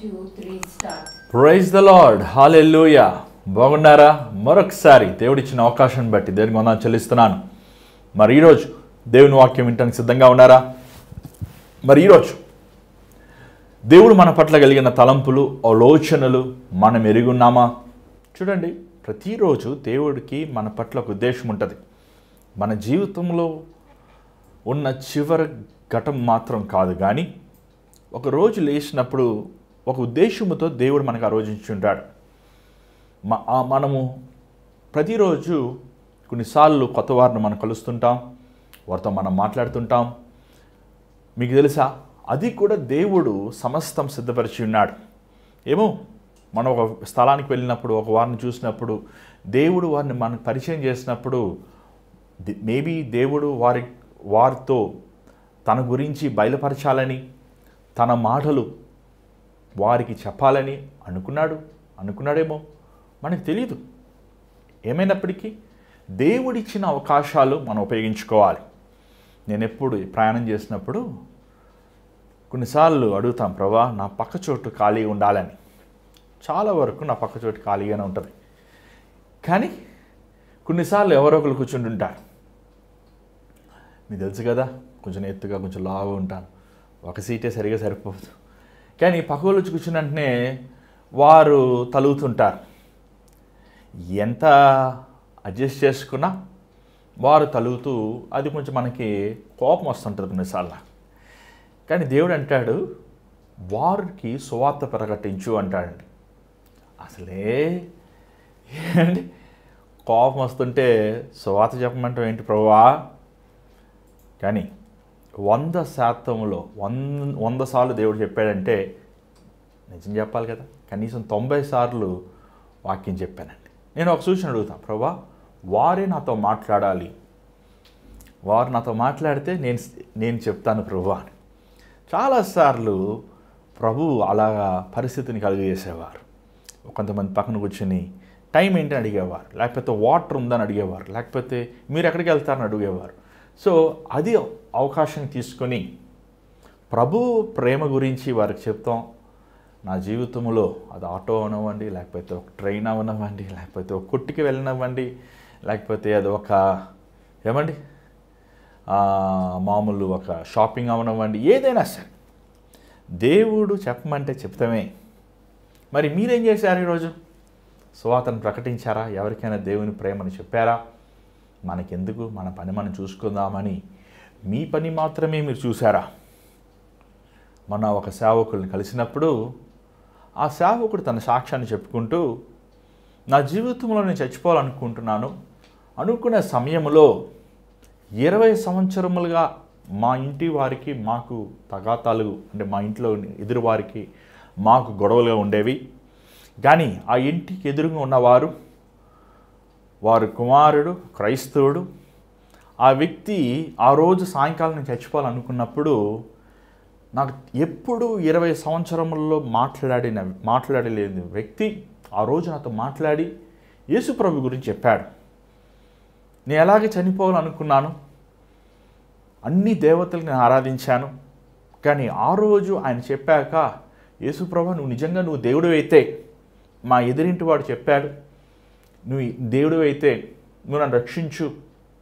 2, 3, start. Praise the lord, హల్లెలూయా. బాగున్నారా? మరొకసారి దేవుడిచ్చిన అవకాశాన్ని బట్టి దేవునికి వందనాలు చెల్లిస్తున్నాను. మరి ఈరోజు దేవుని వాక్యం వినడానికి సిద్ధంగా ఉన్నారా? మరి ఈరోజు దేవుడు మన పట్ల కలిగిన తలంపులు, ఆలోచనలు మనం ఎరుగున్నామా? చూడండి, ప్రతిరోజు దేవుడికి మన పట్ల ఒక ఉద్దేశం ఉంటుంది. మన జీవితంలో ఉన్న చివరి ఘటం మాత్రం కాదు, కానీ ఒక రోజు లేచినప్పుడు ఒక ఉద్దేశంతో దేవుడు మనకు ఆ రోజు ఇచ్చుంటాడు. మనము ప్రతిరోజు కొన్నిసార్లు కొత్త వారిని మనం కలుస్తుంటాం, వారితో మనం మాట్లాడుతుంటాం. మీకు తెలుసా, అది కూడా దేవుడు సమస్తం సిద్ధపరిచి ఉన్నాడు. ఏమో, మనం ఒక స్థలానికి వెళ్ళినప్పుడు, ఒక వారిని చూసినప్పుడు, దేవుడు వారిని మనకు పరిచయం చేసినప్పుడు మేబీ దేవుడు వారితో తన గురించి బయలుపరచాలని, తన మాటలు వారికి చెప్పాలని అనుకున్నాడేమో, మనకు తెలియదు. ఏమైనప్పటికీ దేవుడిచ్చిన అవకాశాలు మనం ఉపయోగించుకోవాలి. నేను ఎప్పుడు ప్రయాణం చేసినప్పుడు కొన్నిసార్లు అడుగుతాం, ప్రభా నా పక్క చోటు ఖాళీగా ఉండాలని. చాలా వరకు నా పక్క చోటు ఖాళీగానే ఉంటుంది, కానీ కొన్నిసార్లు ఎవరో ఒకరు కూర్చుంటుంటారు. మీకు తెలుసు కదా, కొంచెం ఎత్తుగా కొంచెం లావుగా ఉంటాను, ఒక సీటే సరిగా సరిపోదు. కానీ పక్క వాళ్ళు వచ్చి కూర్చున్న వెంటనే వారు తలుగుతుంటారు. ఎంత అడ్జస్ట్ చేసుకున్నా వారు తలుగుతూ, అది కొంచెం మనకి కోపం వస్తుంటుంది కొన్నిసార్లు. కానీ దేవుడు అంటాడు, వారికి సువార్త ప్రకటించు అంటాడండి. అసలే ఏంటి కోపం వస్తుంటే సువార్త చెప్పమంటాం ఏంటి ప్రభువా? కానీ 100%లో 100 సార్లు దేవుడు చెప్పాడంటే నిజం చెప్పాలి కదా. కనీసం 90 సార్లు వాక్యం చెప్పానండి. నేను ఒక సూచన అడుగుతాను, ప్రభా వారే నాతో మాట్లాడాలి, వారు నాతో మాట్లాడితే నేను చెప్తాను ప్రభా అని. చాలాసార్లు ప్రభు అలాగా పరిస్థితిని కలుగజేసేవారు. కొంతమంది పక్కన కూర్చొని టైం ఏంటని అడిగేవారు, లేకపోతే వాటర్ ఉందని అడిగేవారు, లేకపోతే మీరు ఎక్కడికి వెళ్తారని అడిగేవారు. సో అది అవకాశం తీసుకొని ప్రభు ప్రేమ గురించి వారికి చెప్తాం. నా జీవితంలో అది ఆటో అవనివ్వండి, లేకపోతే ఒక ట్రైన్ అవనివ్వండి, లేకపోతే ఒక కొట్టుకి వెళ్ళనివ్వండి, లేకపోతే అది ఒక మామూలు ఒక షాపింగ్ అవనివ్వండి, ఏదైనా సరే దేవుడు చెప్పమంటే చెప్తామే. మరి మీరేం చేశారు? ఈరోజు సువార్తను ప్రకటించారా? ఎవరికైనా దేవుని ప్రేమను చెప్పారా? మనకెందుకు, మన పని మనం చూసుకుందామని మీ పని మాత్రమే మీరు చూసారా? మన ఒక సేవకుల్ని కలిసినప్పుడు ఆ సేవకుడు తన సాక్ష్యాన్ని చెప్పుకుంటూ, నా జీవితంలో నేను చచ్చిపోవాలనుకుంటున్నాను అనుకునే సమయంలో 20 సంవత్సరములుగా మా ఇంటి వారికి మాకు తగాతాలు, అంటే మా ఇంట్లో ఎదురువారికి మాకు గొడవలుగా ఉండేవి. కానీ ఆ ఇంటికి ఎదురుగా ఉన్నవారు, వారి కుమారుడు క్రైస్తవుడు. ఆ వ్యక్తి ఆ రోజు సాయంకాలం నేను చచ్చిపోవాలనుకున్నప్పుడు నాకు ఎప్పుడు 20 సంవత్సరములలో మాట్లాడలేని వ్యక్తి ఆ రోజు నాతో మాట్లాడి యేసుప్రభు గురించి చెప్పాడు. నేను ఎలాగే చనిపోవాలనుకున్నాను, అన్ని దేవతలను నేను ఆరాధించాను, కానీ ఆ రోజు ఆయన చెప్పాక, యేసుప్రభు నువ్వు దేవుడు అయితే, మా ఎదురింటి వాడు చెప్పాడు, నువ్వు దేవుడు అయితే నువ్వు నన్ను రక్షించు,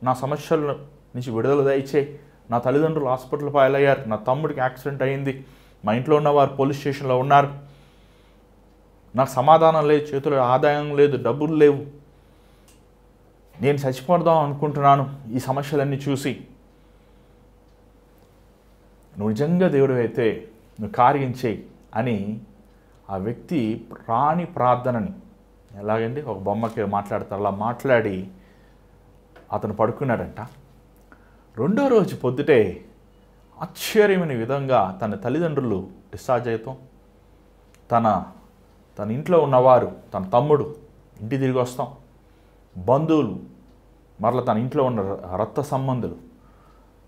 నా సమస్యల నుంచి విడుదల దయచేయి. నా తల్లిదండ్రులు హాస్పిటల్ పాలయ్యారు, నా తమ్ముడికి యాక్సిడెంట్ అయింది, మా ఇంట్లో ఉన్నవారు పోలీస్ స్టేషన్లో ఉన్నారు, నాకు సమాధానం లేదు, చేతిలో ఆదాయం లేదు, డబ్బులు లేవు, నేను చచ్చిపోదాం అనుకుంటున్నాను ఈ సమస్యలన్నీ చూసి. నువ్వు నిజంగా దేవుడు అయితే నువ్వు కార్యం చేయి అని ఆ వ్యక్తి రాణి ప్రార్థనని, ఎలాగండి ఒక బొమ్మకి మాట్లాడతారు అలా మాట్లాడి అతను పడుకున్నాడంట. రెండో రోజు పొద్దుటే ఆశ్చర్యమైన విధంగా తన తల్లిదండ్రులు డిశ్చార్జ్ అవుతాం, తన ఇంట్లో ఉన్నవారు, తన తమ్ముడు ఇంటి తిరిగి వస్తాం, బంధువులు మరలా తన ఇంట్లో ఉన్న రక్త సంబంధులు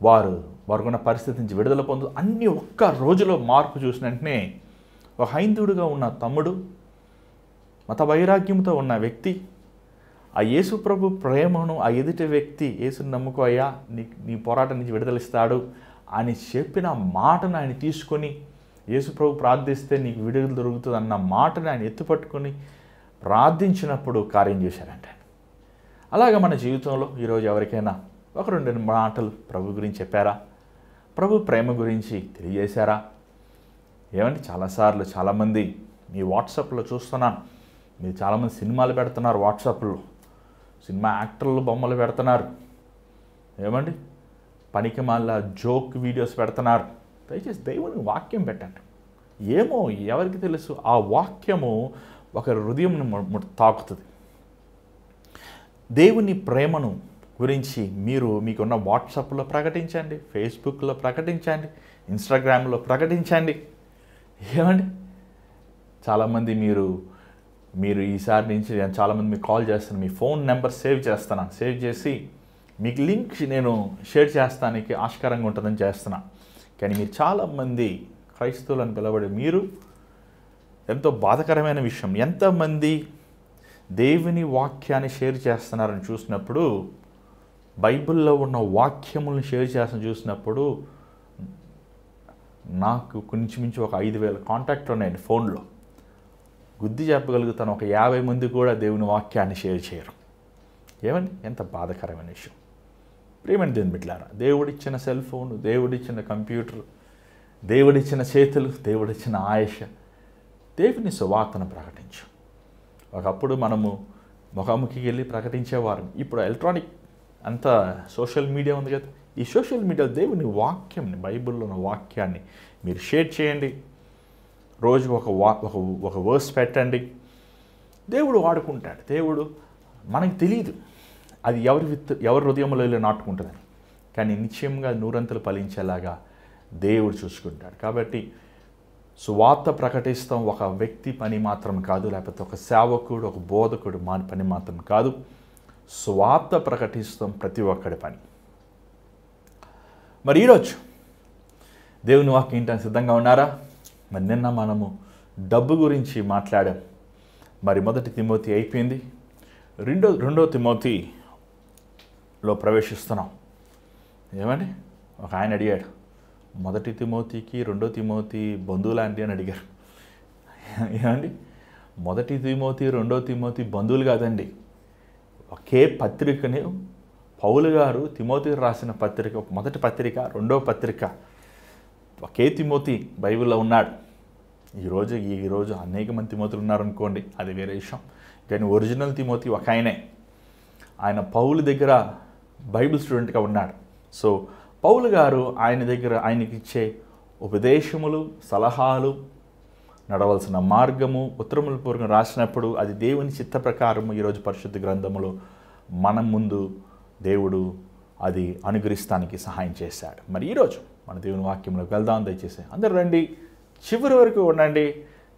వారుకున్న పరిస్థితి నుంచి విడుదల పొందు, అన్నీ ఒక్క రోజులో మార్పు చూసిన వెంటనే ఒక హైందువుడిగా ఉన్న తమ్ముడు, మత వైరాగ్యంతో ఉన్న వ్యక్తి, ఆ యేసుప్రభు ప్రేమను ఆ ఎదుటి వ్యక్తి, యేసుని నమ్ముకో అయ్యా, నీ పోరాటం నుంచి విడుదలిస్తాడు అని చెప్పిన మాటను ఆయన తీసుకొని యేసు ప్రభు ప్రార్థిస్తే నీకు విడుదల దొరుకుతుంది అన్న మాటని ఆయన ఎత్తుపట్టుకొని ప్రార్థించినప్పుడు కార్యం చేశారంట. అలాగే మన జీవితంలో ఈరోజు ఎవరికైనా ఒక 2 మాటలు ప్రభు గురించి చెప్పారా? ప్రభు ప్రేమ గురించి తెలియజేశారా? ఏమంటే చాలాసార్లు చాలామంది మీ వాట్సాప్లో చూస్తున్నాను, మీరు చాలామంది సినిమాలు పెడుతున్నారు, వాట్సాప్లో సినిమా యాక్టర్లు బొమ్మలు పెడుతున్నారు, ఏమండి పనికి మళ్ళా జోక్ వీడియోస్ పెడుతున్నారు. దయచేసి దేవుని వాక్యం పెట్టండి. ఏమో ఎవరికి తెలుసు, ఆ వాక్యము ఒకరి హృదయంను తాకుతుంది. దేవుని ప్రేమను గురించి మీరు మీకున్న వాట్సాప్లో ప్రకటించండి, ఫేస్బుక్లో ప్రకటించండి, ఇన్స్టాగ్రామ్లో ప్రకటించండి. ఏమండి చాలామంది మీరు ఈసారి నుంచి చాలామంది మీకు కాల్ చేస్తాను, మీ ఫోన్ నెంబర్ సేవ్ చేస్తున్నాను, సేవ్ చేసి మీకు లింక్ నేను షేర్ చేస్తానికి ఆస్కారంగా ఉంటుందని చేస్తున్నా. కానీ మీరు చాలామంది క్రైస్తవులను పిలవడి మీరు ఎంతో బాధకరమైన విషయం, ఎంతమంది దేవుని వాక్యాన్ని షేర్ చేస్తున్నారని చూసినప్పుడు, బైబిల్లో ఉన్న వాక్యములను షేర్ చేస్తాను చూసినప్పుడు నాకు కొంచెంమించి ఒక 5,000 కాంటాక్ట్లు ఉన్నాయండి ఫోన్లో. గుద్ది చెప్పగలుగుతాను, ఒక 50 మంది కూడా దేవుని వాక్యాన్ని షేర్ చేయరు. ఏమండి ఎంత బాధకరమైన విషయం. ప్రియమైన దేవుని బిడ్డలారా, దేవుడిచ్చిన సెల్ ఫోన్, దేవుడిచ్చిన కంప్యూటర్, దేవుడిచ్చిన చేతులు, దేవుడిచ్చిన ఆయుష, దేవుని సువార్తను ప్రకటించు. ఒకప్పుడు మనము ముఖాముఖికి వెళ్ళి ప్రకటించేవారు, ఇప్పుడు ఎలక్ట్రానిక్ అంతా సోషల్ మీడియా ఉంది కదా, ఈ సోషల్ మీడియా దేవుని వాక్యంని, బైబిల్లో ఉన్న వాక్యాన్ని మీరు షేర్ చేయండి. రోజు ఒక వర్స్ పెట్టండి. దేవుడు వాడుకుంటాడు. దేవుడు మనకు తెలియదు అది ఎవరి హృదయంలో వెళ్ళి నాటుకుంటుందని, కానీ నిశ్చయంగా నూరంతలు ఫలించేలాగా దేవుడు చూసుకుంటాడు. కాబట్టి సువార్త ప్రకటిస్తాం ఒక వ్యక్తి పని మాత్రం కాదు, లేకపోతే ఒక సేవకుడు, ఒక బోధకుడు పని మాత్రం కాదు. సువార్త ప్రకటిస్తాం ప్రతి ఒక్కడి పని. మరి ఈరోజు దేవుని వాక్యం ఏంటని సిద్ధంగా ఉన్నారా? మరి నిన్న మనము డబ్బు గురించి మాట్లాడాం. మరి 1 తిమోతి అయిపోయింది, రెండో తిమోతిలో ప్రవేశిస్తున్నాం. ఏమండి ఒక ఆయన అడిగాడు, 1 తిమోతికి 2 తిమోతి బంధువులాంటి అని అడిగారు. ఏమండి 1 తిమోతి 2 తిమోతి బంధువులు కాదండి, ఒకే పత్రికని పౌలు గారు తిమోతికి రాసిన పత్రిక, 1 పత్రిక 2వ పత్రిక, ఒకే తిమోతి బైబిల్లో ఉన్నాడు. ఈరోజు అనేక మంది తిమోతులు ఉన్నారనుకోండి, అది వేరే విషయం. కానీ ఒరిజినల్ తిమోతి ఒక ఆయన పౌలు దగ్గర బైబిల్ స్టూడెంట్గా ఉన్నాడు. సో పౌలు గారు ఆయనకి ఇచ్చే ఉపదేశములు, సలహాలు, నడవలసిన మార్గము, ఉత్తరముల పూర్వకం రాసినప్పుడు అది దేవుని చిత్త ప్రకారము ఈరోజు పరిశుద్ధ గ్రంథములో మన ముందు దేవుడు అది అనుగ్రహిస్తానికి సహాయం చేశాడు. మరి ఈరోజు మన దేవుని వాక్యంలోకి వెళ్దాం. దయచేసి అందరూ రండి, చివరి వరకు ఉండండి.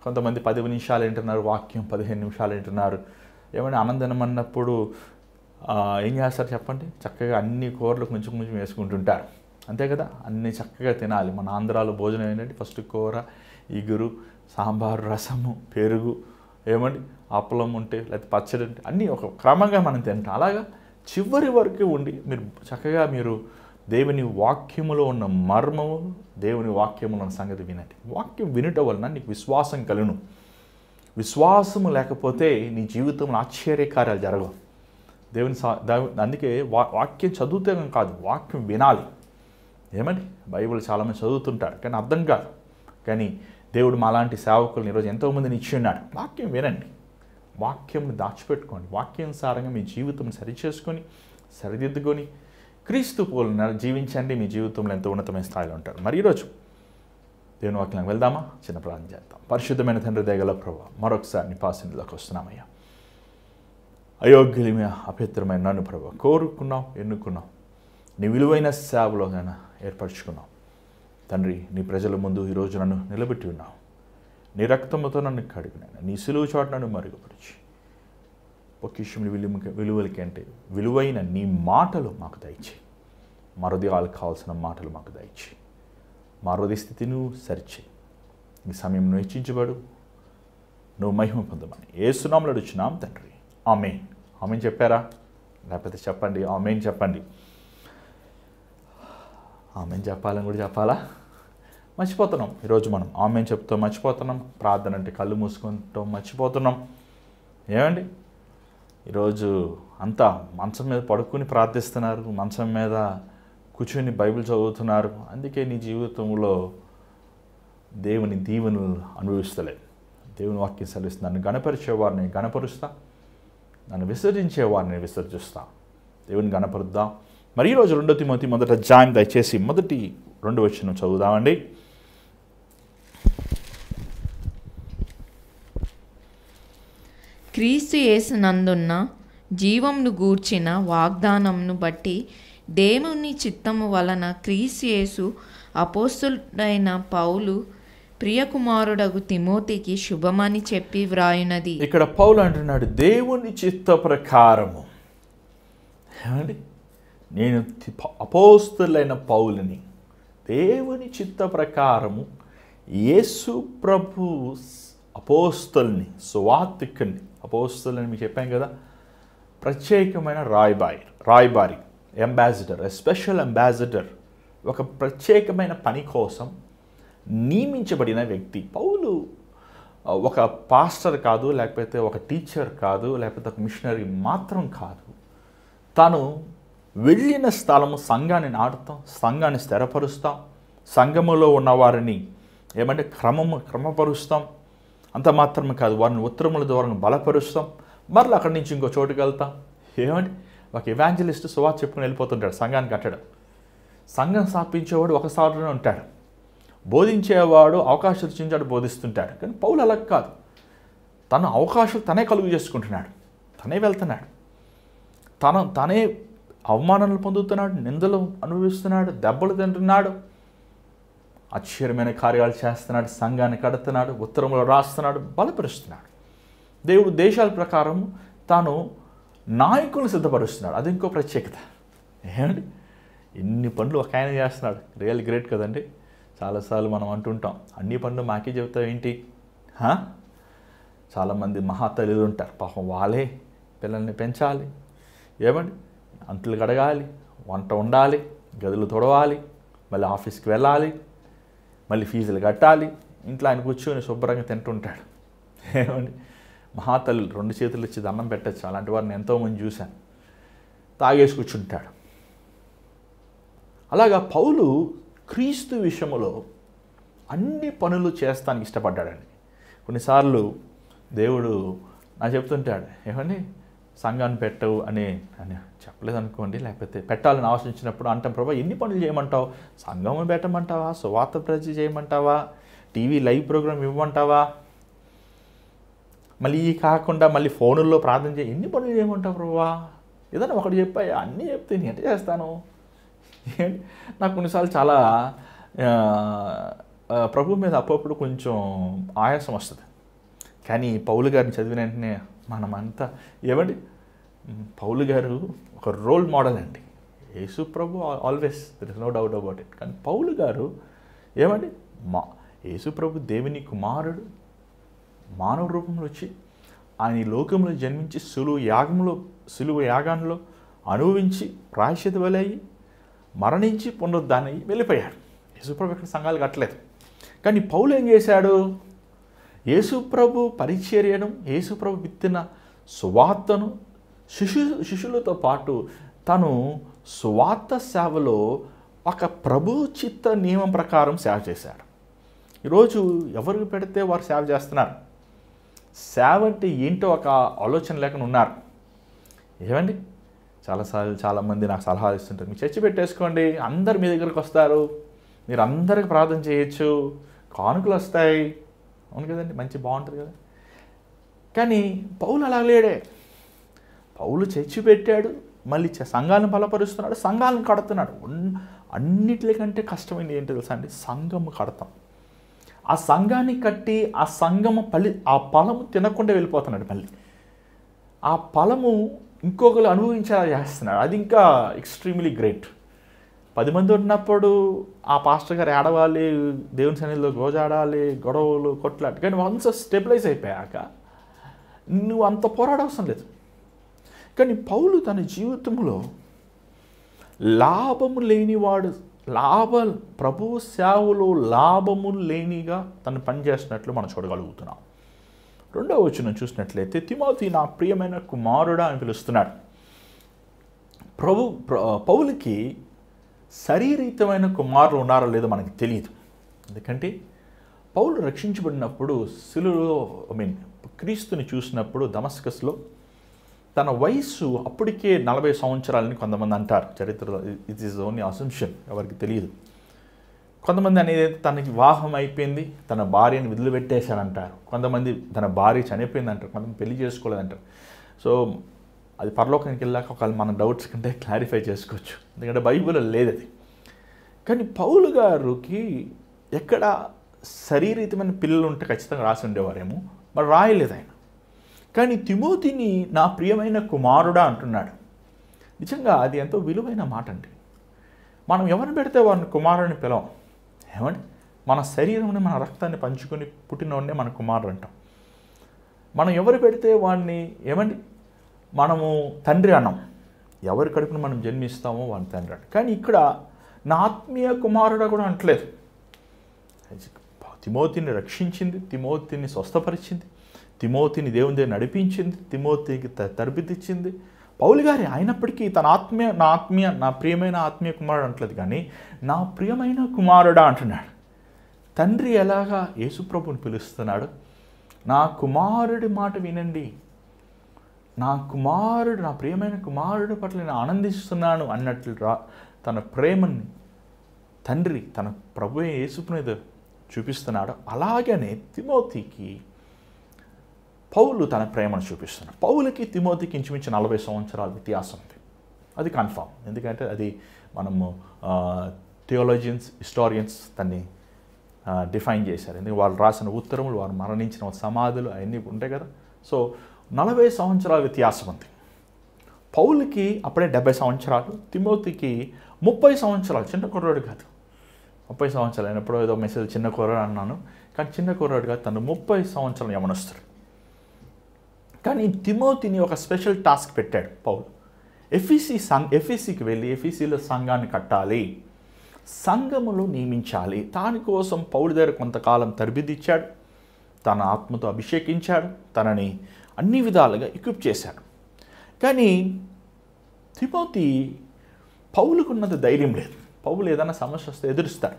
కొంతమంది 10 నిమిషాలు వింటున్నారు, వాక్యం 15 నిమిషాలు వింటున్నారు. ఏమైనా ఆనందనం అన్నప్పుడు ఏం చేస్తారు చెప్పండి? చక్కగా అన్ని కూరలు కొంచెం కొంచెం వేసుకుంటుంటారు, అంతే కదా? అన్నీ చక్కగా తినాలి. మన ఆంధ్రాలో భోజనం ఏంటంటే ఫస్ట్ కూర, ఇగురు, సాంబారు, రసము, పెరుగు, ఏమండి అప్పలం ఉంటే లేకపోతే పచ్చడి ఉంటే అన్నీ ఒక క్రమంగా మనం తింటాం. అలాగా చివరి వరకు ఉండి మీరు దేవుని వాక్యములో ఉన్న మర్మము, దేవుని వాక్యములో ఉన్న సంగతి వినండి. వాక్యం వినుట వలన నీకు విశ్వాసం కలుగును. విశ్వాసము లేకపోతే నీ జీవితంలో ఆశ్చర్యకార్యాలు జరగవు. అందుకే వాక్యం చదివితే కాదు, వాక్యం వినాలి. ఏమండి బైబిల్ చాలామంది చదువుతుంటారు కానీ అర్థం కాదు. కానీ దేవుడు మాలాంటి సేవకులను ఈరోజు ఎంతోమందిని ఇచ్చి ఉన్నాడు. వాక్యం వినండి, వాక్యంని దాచిపెట్టుకోండి, వాక్యానుసారంగా మీ జీవితం సరిచేసుకొని సరిదిద్దుకొని క్రీస్తు పోలిన జీవించండి. మీ జీవితంలో ఎంతో ఉన్నతమైన స్థాయిలో ఉంటారు. మరి ఈరోజు దేవుని వాక్యానికి వెళ్దామా? చిన్న ప్రార్థన చేద్దాం. పరిశుద్ధమైన తండ్రి, దయగల ప్రభువా, మరొకసారి నీ పాసన్నిధిలోకి వస్తున్నామయ్యా. అయోగ్యులమైన అపవిత్రమైన నన్ను ప్రభువా కోరుకున్నాం, ఎన్నుకున్నాం, నీ విలువైన సేవలో నేను ఏర్పరచుకున్నాం తండ్రి. నీ ప్రజల ముందు ఈరోజు నన్ను నిలబెట్టి ఉన్నావు. నీ రక్తముతో నన్ను కడిగినాను, నీ సిలువ చోట నన్ను మరుగుపరిచి పొక్కిషములు విలువలకి అంటే విలువైన నీ మాటలు మాకు దయచేయి. మా హృదయాలకు కావాల్సిన మాటలు మాకు దయచేయి. మా హృదయ స్థితిని సరిచేయి. నీ సమయం నువ్వు హెచ్చించబడు, నువ్వు మహిమ పొందమని యేసునామములో అడుగుచున్నాం తండ్రి, ఆమేన్. ఆమేన్ చెప్పారా? లేకపోతే చెప్పండి, ఆమేన్ చెప్పండి. ఆమేన్ చెప్పాలని కూడా చెప్పాలా? మర్చిపోతున్నాం. ఈరోజు మనం ఆమేన్ చెప్తాం మర్చిపోతున్నాం, ప్రార్థన అంటే కళ్ళు మూసుకుంటాం మర్చిపోతున్నాం. ఏమండి ఈరోజు అంతా మంచం మీద పడుకుని ప్రార్థిస్తున్నారు, మంచం మీద కూర్చొని బైబిల్ చదువుతున్నారు. అందుకే నీ జీవితంలో దేవుని దీవెనలు అనుభవిస్తలేదు. దేవుని వాక్యం సెలవిస్తుంది, నన్ను గణపరిచేవారిని గణపరుస్తా, నన్ను విసర్జించేవారిని విసర్జిస్తా. దేవుని గణపరుద్దాం. మరి ఈరోజు 2 తిమోతి మొదటి అధ్యాయం దయచేసి మొదటి 2 వచనం చదువుదామండి. క్రీస్తు యేసునందున్న జీవమును గూర్చిన వాగ్దానమును బట్టి దేవుని చిత్తము వలన క్రీస్తు యేసు అపోస్తలుడైన పౌలు ప్రియకుమారుడగు తిమోతికి శుభమని చెప్పి వ్రాయునది. ఇక్కడ పౌలు అంటున్నాడు దేవుని చిత్త ప్రకారము. ఏమండి నేను అపోస్తలుడైన పౌలుని, దేవుని చిత్త ప్రకారము యేసు ప్రభు అపోస్తలుని, సువార్తికుని. అపోస్తలుని మీకు చెప్పాం కదా, ప్రత్యేకమైన రాయబారి, అంబాసిడర్, స్పెషల్ అంబాసిడర్, ఒక ప్రత్యేకమైన పని కోసం నియమించబడిన వ్యక్తి. పౌలు ఒక పాస్టర్ కాదు, లేకపోతే ఒక టీచర్ కాదు, లేకపోతే ఒక మిషనరీ మాత్రం కాదు. తాను వెళ్ళిన స్థలము సంఘాన్ని నాటుతాం, సంఘాన్ని స్థిరపరుస్తాం, సంఘములో ఉన్నవారిని ఏమంటే క్రమపరుస్తాం. అంత మాత్రమే కాదు, వారిని ఉత్తరముల ద్వారా బలపరుస్తాం. మరలా అక్కడి నుంచి ఇంకో చోటుకి వెళ్తాం. ఏమంటే ఒక ఎవాంజలిస్ట్ సువార్త చెప్పుకుని వెళ్ళిపోతుంటాడు, సంఘాన్ని కట్టడం. సంఘం స్థాపించేవాడు ఒక స్థానంలోనే ఉంటాడు, బోధించేవాడు అవకాశాలు ఇచ్చించాడు, బోధిస్తుంటాడు. కానీ పౌలు అలా కాదు, తన అవకాశాలు తనే కలుగు చేసుకుంటున్నాడు, తనే వెళ్తున్నాడు, తనే అవమానాలు పొందుతున్నాడు, నిందలు అనుభవిస్తున్నాడు, దెబ్బలు తింటున్నాడు, ఆశ్చర్యమైన కార్యాలు చేస్తున్నాడు, సంఘాన్ని కడుతున్నాడు, ఉత్తరంలో రాస్తున్నాడు, బలపరుస్తున్నాడు. దేవుడు దేశాల ప్రకారం తాను నాయకులను సిద్ధపరుస్తున్నాడు. అది ఇంకో ప్రత్యేకత. ఏమండి ఎన్ని పనులు ఒక ఆయన చేస్తున్నాడు, రియల్ గ్రేట్ కదండి. చాలాసార్లు మనం అంటుంటాం, అన్ని పనులు మాకే చెబుతావు ఏంటి. చాలామంది మహాతల్లులు ఉంటారు, పాపం వాళ్ళే పిల్లల్ని పెంచాలి, ఏమండి అంట్లు కడగాలి, వంట వండాలి, గదులు తొడవాలి, మళ్ళీ ఆఫీస్కి వెళ్ళాలి, మళ్ళీ ఫీజులు కట్టాలి, ఇంట్లో ఆయన కూర్చొని శుభ్రంగా తింటుంటాడు. ఏమండి మహాతల్లు 2 చేతులు ఇచ్చి దండం పెట్టచ్చు. అలాంటి వారిని ఎంతోమంది చూశాను. తాగేసి కూర్చుంటాడు. అలాగా పౌలు క్రీస్తు విషయంలో అన్ని పనులు చేస్తానికి ఇష్టపడ్డాడండి. కొన్నిసార్లు దేవుడు నాకు చెప్తుంటాడు, ఏమండి సంఘాన్ని పెట్టవు అని చెప్పలేదు అనుకోండి, లేకపోతే పెట్టాలని ఆలోచించినప్పుడు అంటాం, ప్రభా ఎన్ని పనులు చేయమంటావు, సంఘం పెట్టమంటావా, సువార్త ప్రచారం చేయమంటావా, టీవీ లైవ్ ప్రోగ్రామ్ ఇవ్వమంటావా, మళ్ళీ కాకుండా మళ్ళీ ఫోనుల్లో ప్రార్థన చేయి, ఎన్ని పనులు చేయమంటావు ప్రభా, ఏదైనా ఒకటి చెప్పాయి అన్నీ చెప్తే నేను ఎంత చేస్తాను. నాకు కొన్నిసార్లు చాలా ప్రభు మీద అప్పుడప్పుడు కొంచెం ఆయాసం వస్తుంది. కానీ పౌలు గారిని చదివిన వెంటనే మనమంతా ఏమండి పౌలు గారు ఒక రోల్ మోడల్ అండి. యేసు ప్రభు always, there is no doubt about it. కానీ పౌలు గారు ఏమండి యేసు ప్రభు దేవుని కుమారుడు, మానవ రూపంలో వచ్చి ఆయన ఈ లోకంలో జన్మించి సులువు యాగంలో అనుభవించి ప్రాయశ్చిత్త బలి అయ్యి మరణించి పునరుద్ధానం అయ్యి వెళ్ళిపోయాడు. యేసుప్రభు ఇక్కడ సంఘాలు కట్టలేదు. కానీ పౌలు ఏం చేశాడు, యేసుప్రభు పరిచర్యను, యేసుప్రభు విత్తిన సువార్తను శిష్యులతో పాటు తను సువార్త సేవలో ఒక ప్రభు చిత్త నియమం ప్రకారం సేవ చేశాడు. ఈరోజు ఎవరికి పెడితే వారు సేవ చేస్తున్నారు. సేవ అంటే ఏంటో ఒక ఆలోచన లేకుండా ఉన్నారు. ఏమండి చాలాసార్లు చాలామంది నాకు సలహాలు ఇస్తుంటారు, మీరు చర్చి పెట్టేసుకోండి, అందరు మీ దగ్గరికి వస్తారు, మీరు అందరికి ప్రార్థన చేయొచ్చు, కానుకలు వస్తాయి, అవును కదండి, మంచి బాగుంటుంది కదా. కానీ పౌలు అలా లేడే. పౌలు చర్చి పెట్టాడు, మళ్ళీ సంఘాలను బలపరుస్తున్నాడు, సంఘాలను కడుతున్నాడు. అన్నిటికంటే కష్టమైంది ఏంటి తెలుసా అండి, సంఘము కడతాం. ఆ సంఘాన్ని కట్టి ఆ సంఘము ఆ ఫలము తినకుండా వెళ్ళిపోతున్నాడు. మళ్ళీ ఆ ఫలము ఇంకొకరు అనుభవించేలా చేస్తున్నాడు. అది ఇంకా ఎక్స్ట్రీమ్లీ గ్రేట్. 10 మంది ఉన్నప్పుడు ఆ పాస్టర్ గారు ఏడవాలి, దేవుని సన్నిధిలో గోజాడాలి, గొడవలు కొట్లాట. కానీ వన్స్ స్టెబిలైజ్ అయిపోయాక నువ్వు అంత పోరాడవసరం లేదు. కానీ పౌలు తన జీవితంలో లాభము లేనివాడు ప్రభు సేవలో లాభము లేనిగా తను పనిచేస్తున్నట్లు మనం చూడగలుగుతున్నాం. 2వ వచనం చూసినట్లయితే తిమోతి నా ప్రియమైన కుమారుడా అని పిలుస్తున్నాడు. పౌలుకి శరీరయుతమైన కుమారులు ఉన్నారో లేదో మనకి తెలియదు. ఎందుకంటే పౌలు రక్షించబడినప్పుడు సిలువలో క్రీస్తుని చూసినప్పుడు దమస్కస్లో తన వయస్సు అప్పటికే 40 సంవత్సరాలని కొంతమంది అంటారు. చరిత్రలో ఇట్ ఈస్ ఓన్లీ అసంప్షన్, ఎవరికి తెలియదు. కొంతమంది అనేది తనకి వివాహం అయిపోయింది, తన భార్యను వదిలిపెట్టేశాడంటారు. కొంతమంది తన భార్య చనిపోయింది అంటారు. కొంతమంది పెళ్లి చేసుకోలేదంటారు. సో అది పరలోకానికి వెళ్ళాక ఒకవేళ మన డౌట్స్ కంటే క్లారిఫై చేసుకోవచ్చు, ఎందుకంటే బైబిల్లో లేదు అది. కానీ పౌలు గారికి ఎక్కడ శరీరయుతమైన పిల్లలు ఉంటే ఖచ్చితంగా రాసి ఉండేవారేమో, మరి రాయలేదు ఆయన. కానీ తిమోతిని నా ప్రియమైన కుమారుడా అంటున్నాడు. నిజంగా అది ఎంతో విలువైన మాట అండి. మనం ఎవరిని పెడితే వారిని కుమారుడిని పిలవం. ఏమండి, మన శరీరంని మన రక్తాన్ని పంచుకొని పుట్టినోడినే మన కుమారుడు అంటాం. మనం ఎవరు పెడితే వాడిని ఏమండి మనము తండ్రి అన్నాం. ఎవరి కడుపును మనం జన్మిస్తామో వాడిని తండ్రి అంటాం. కానీ ఇక్కడ నా ఆత్మీయ కుమారుడు కూడా అంటలేదు. తిమోతిని రక్షించింది, తిమోతిని స్వస్థపరిచింది, తిమోతిని దేవుని దగ్గర నడిపించింది, తిమోతికి తరబితిచ్చింది పౌలు గారి. అయినప్పటికీ తన నా ప్రియమైన ఆత్మీయ కుమారుడు అంటలేదు, కానీ నా ప్రియమైన కుమారుడా అంటున్నాడు. తండ్రి ఎలాగా యేసుప్రభుని పిలుస్తున్నాడు, నా కుమారుడి మాట వినండి, నా కుమారుడు, నా ప్రియమైన కుమారుడి పట్ల నేను ఆనందిస్తున్నాను అన్నట్లు తన ప్రేమని తండ్రి తన ప్రభు యేసు మీద చూపిస్తున్నాడు. అలాగనే తిమోతికి పౌలు తన ప్రేమను చూపిస్తున్నాడు. పౌలుకి తిమోతికి ఇంచుమించు 40 సంవత్సరాల వ్యత్యాసం ఉంది. అది కన్ఫామ్. ఎందుకంటే అది మనము థియోలాజియన్స్, హిస్టారియన్స్ దాన్ని డిఫైన్ చేశారు. ఎందుకంటే వాళ్ళు రాసిన ఉత్తరములు, వారు మరణించిన సమాధులు అవన్నీ ఉంటాయి కదా. సో 40 సంవత్సరాల వ్యత్యాసం ఉంది. పౌలుకి అప్పుడే 70 సంవత్సరాలు, తిమోతికి 30 సంవత్సరాలు. చిన్న కుర్రాడు కాదు. 30 సంవత్సరాలు అయినప్పుడు ఏదో మెసేజ్ చిన్న కుర్రాడు అన్నాను, కానీ చిన్న కుర్రాడు కాదు, తను 30 సంవత్సరాలు యవనస్తుడు. కానీ తిమోతిని ఒక స్పెషల్ టాస్క్ పెట్టాడు పౌలు. ఎఫీసీకి వెళ్ళి ఎఫీసీలో సంఘాన్ని కట్టాలి, సంఘములు నియమించాలి. దానికోసం పౌలు దగ్గర కొంతకాలం తరబిదిచ్చాడు, తన ఆత్మతో అభిషేకించాడు, తనని అన్ని విధాలుగా ఎక్విప్ చేశాడు. కానీ తిమోతి పౌలుకున్నంత ధైర్యం లేదు. పౌలు ఏదైనా సమస్య వస్తే ఎదురుస్తాడు.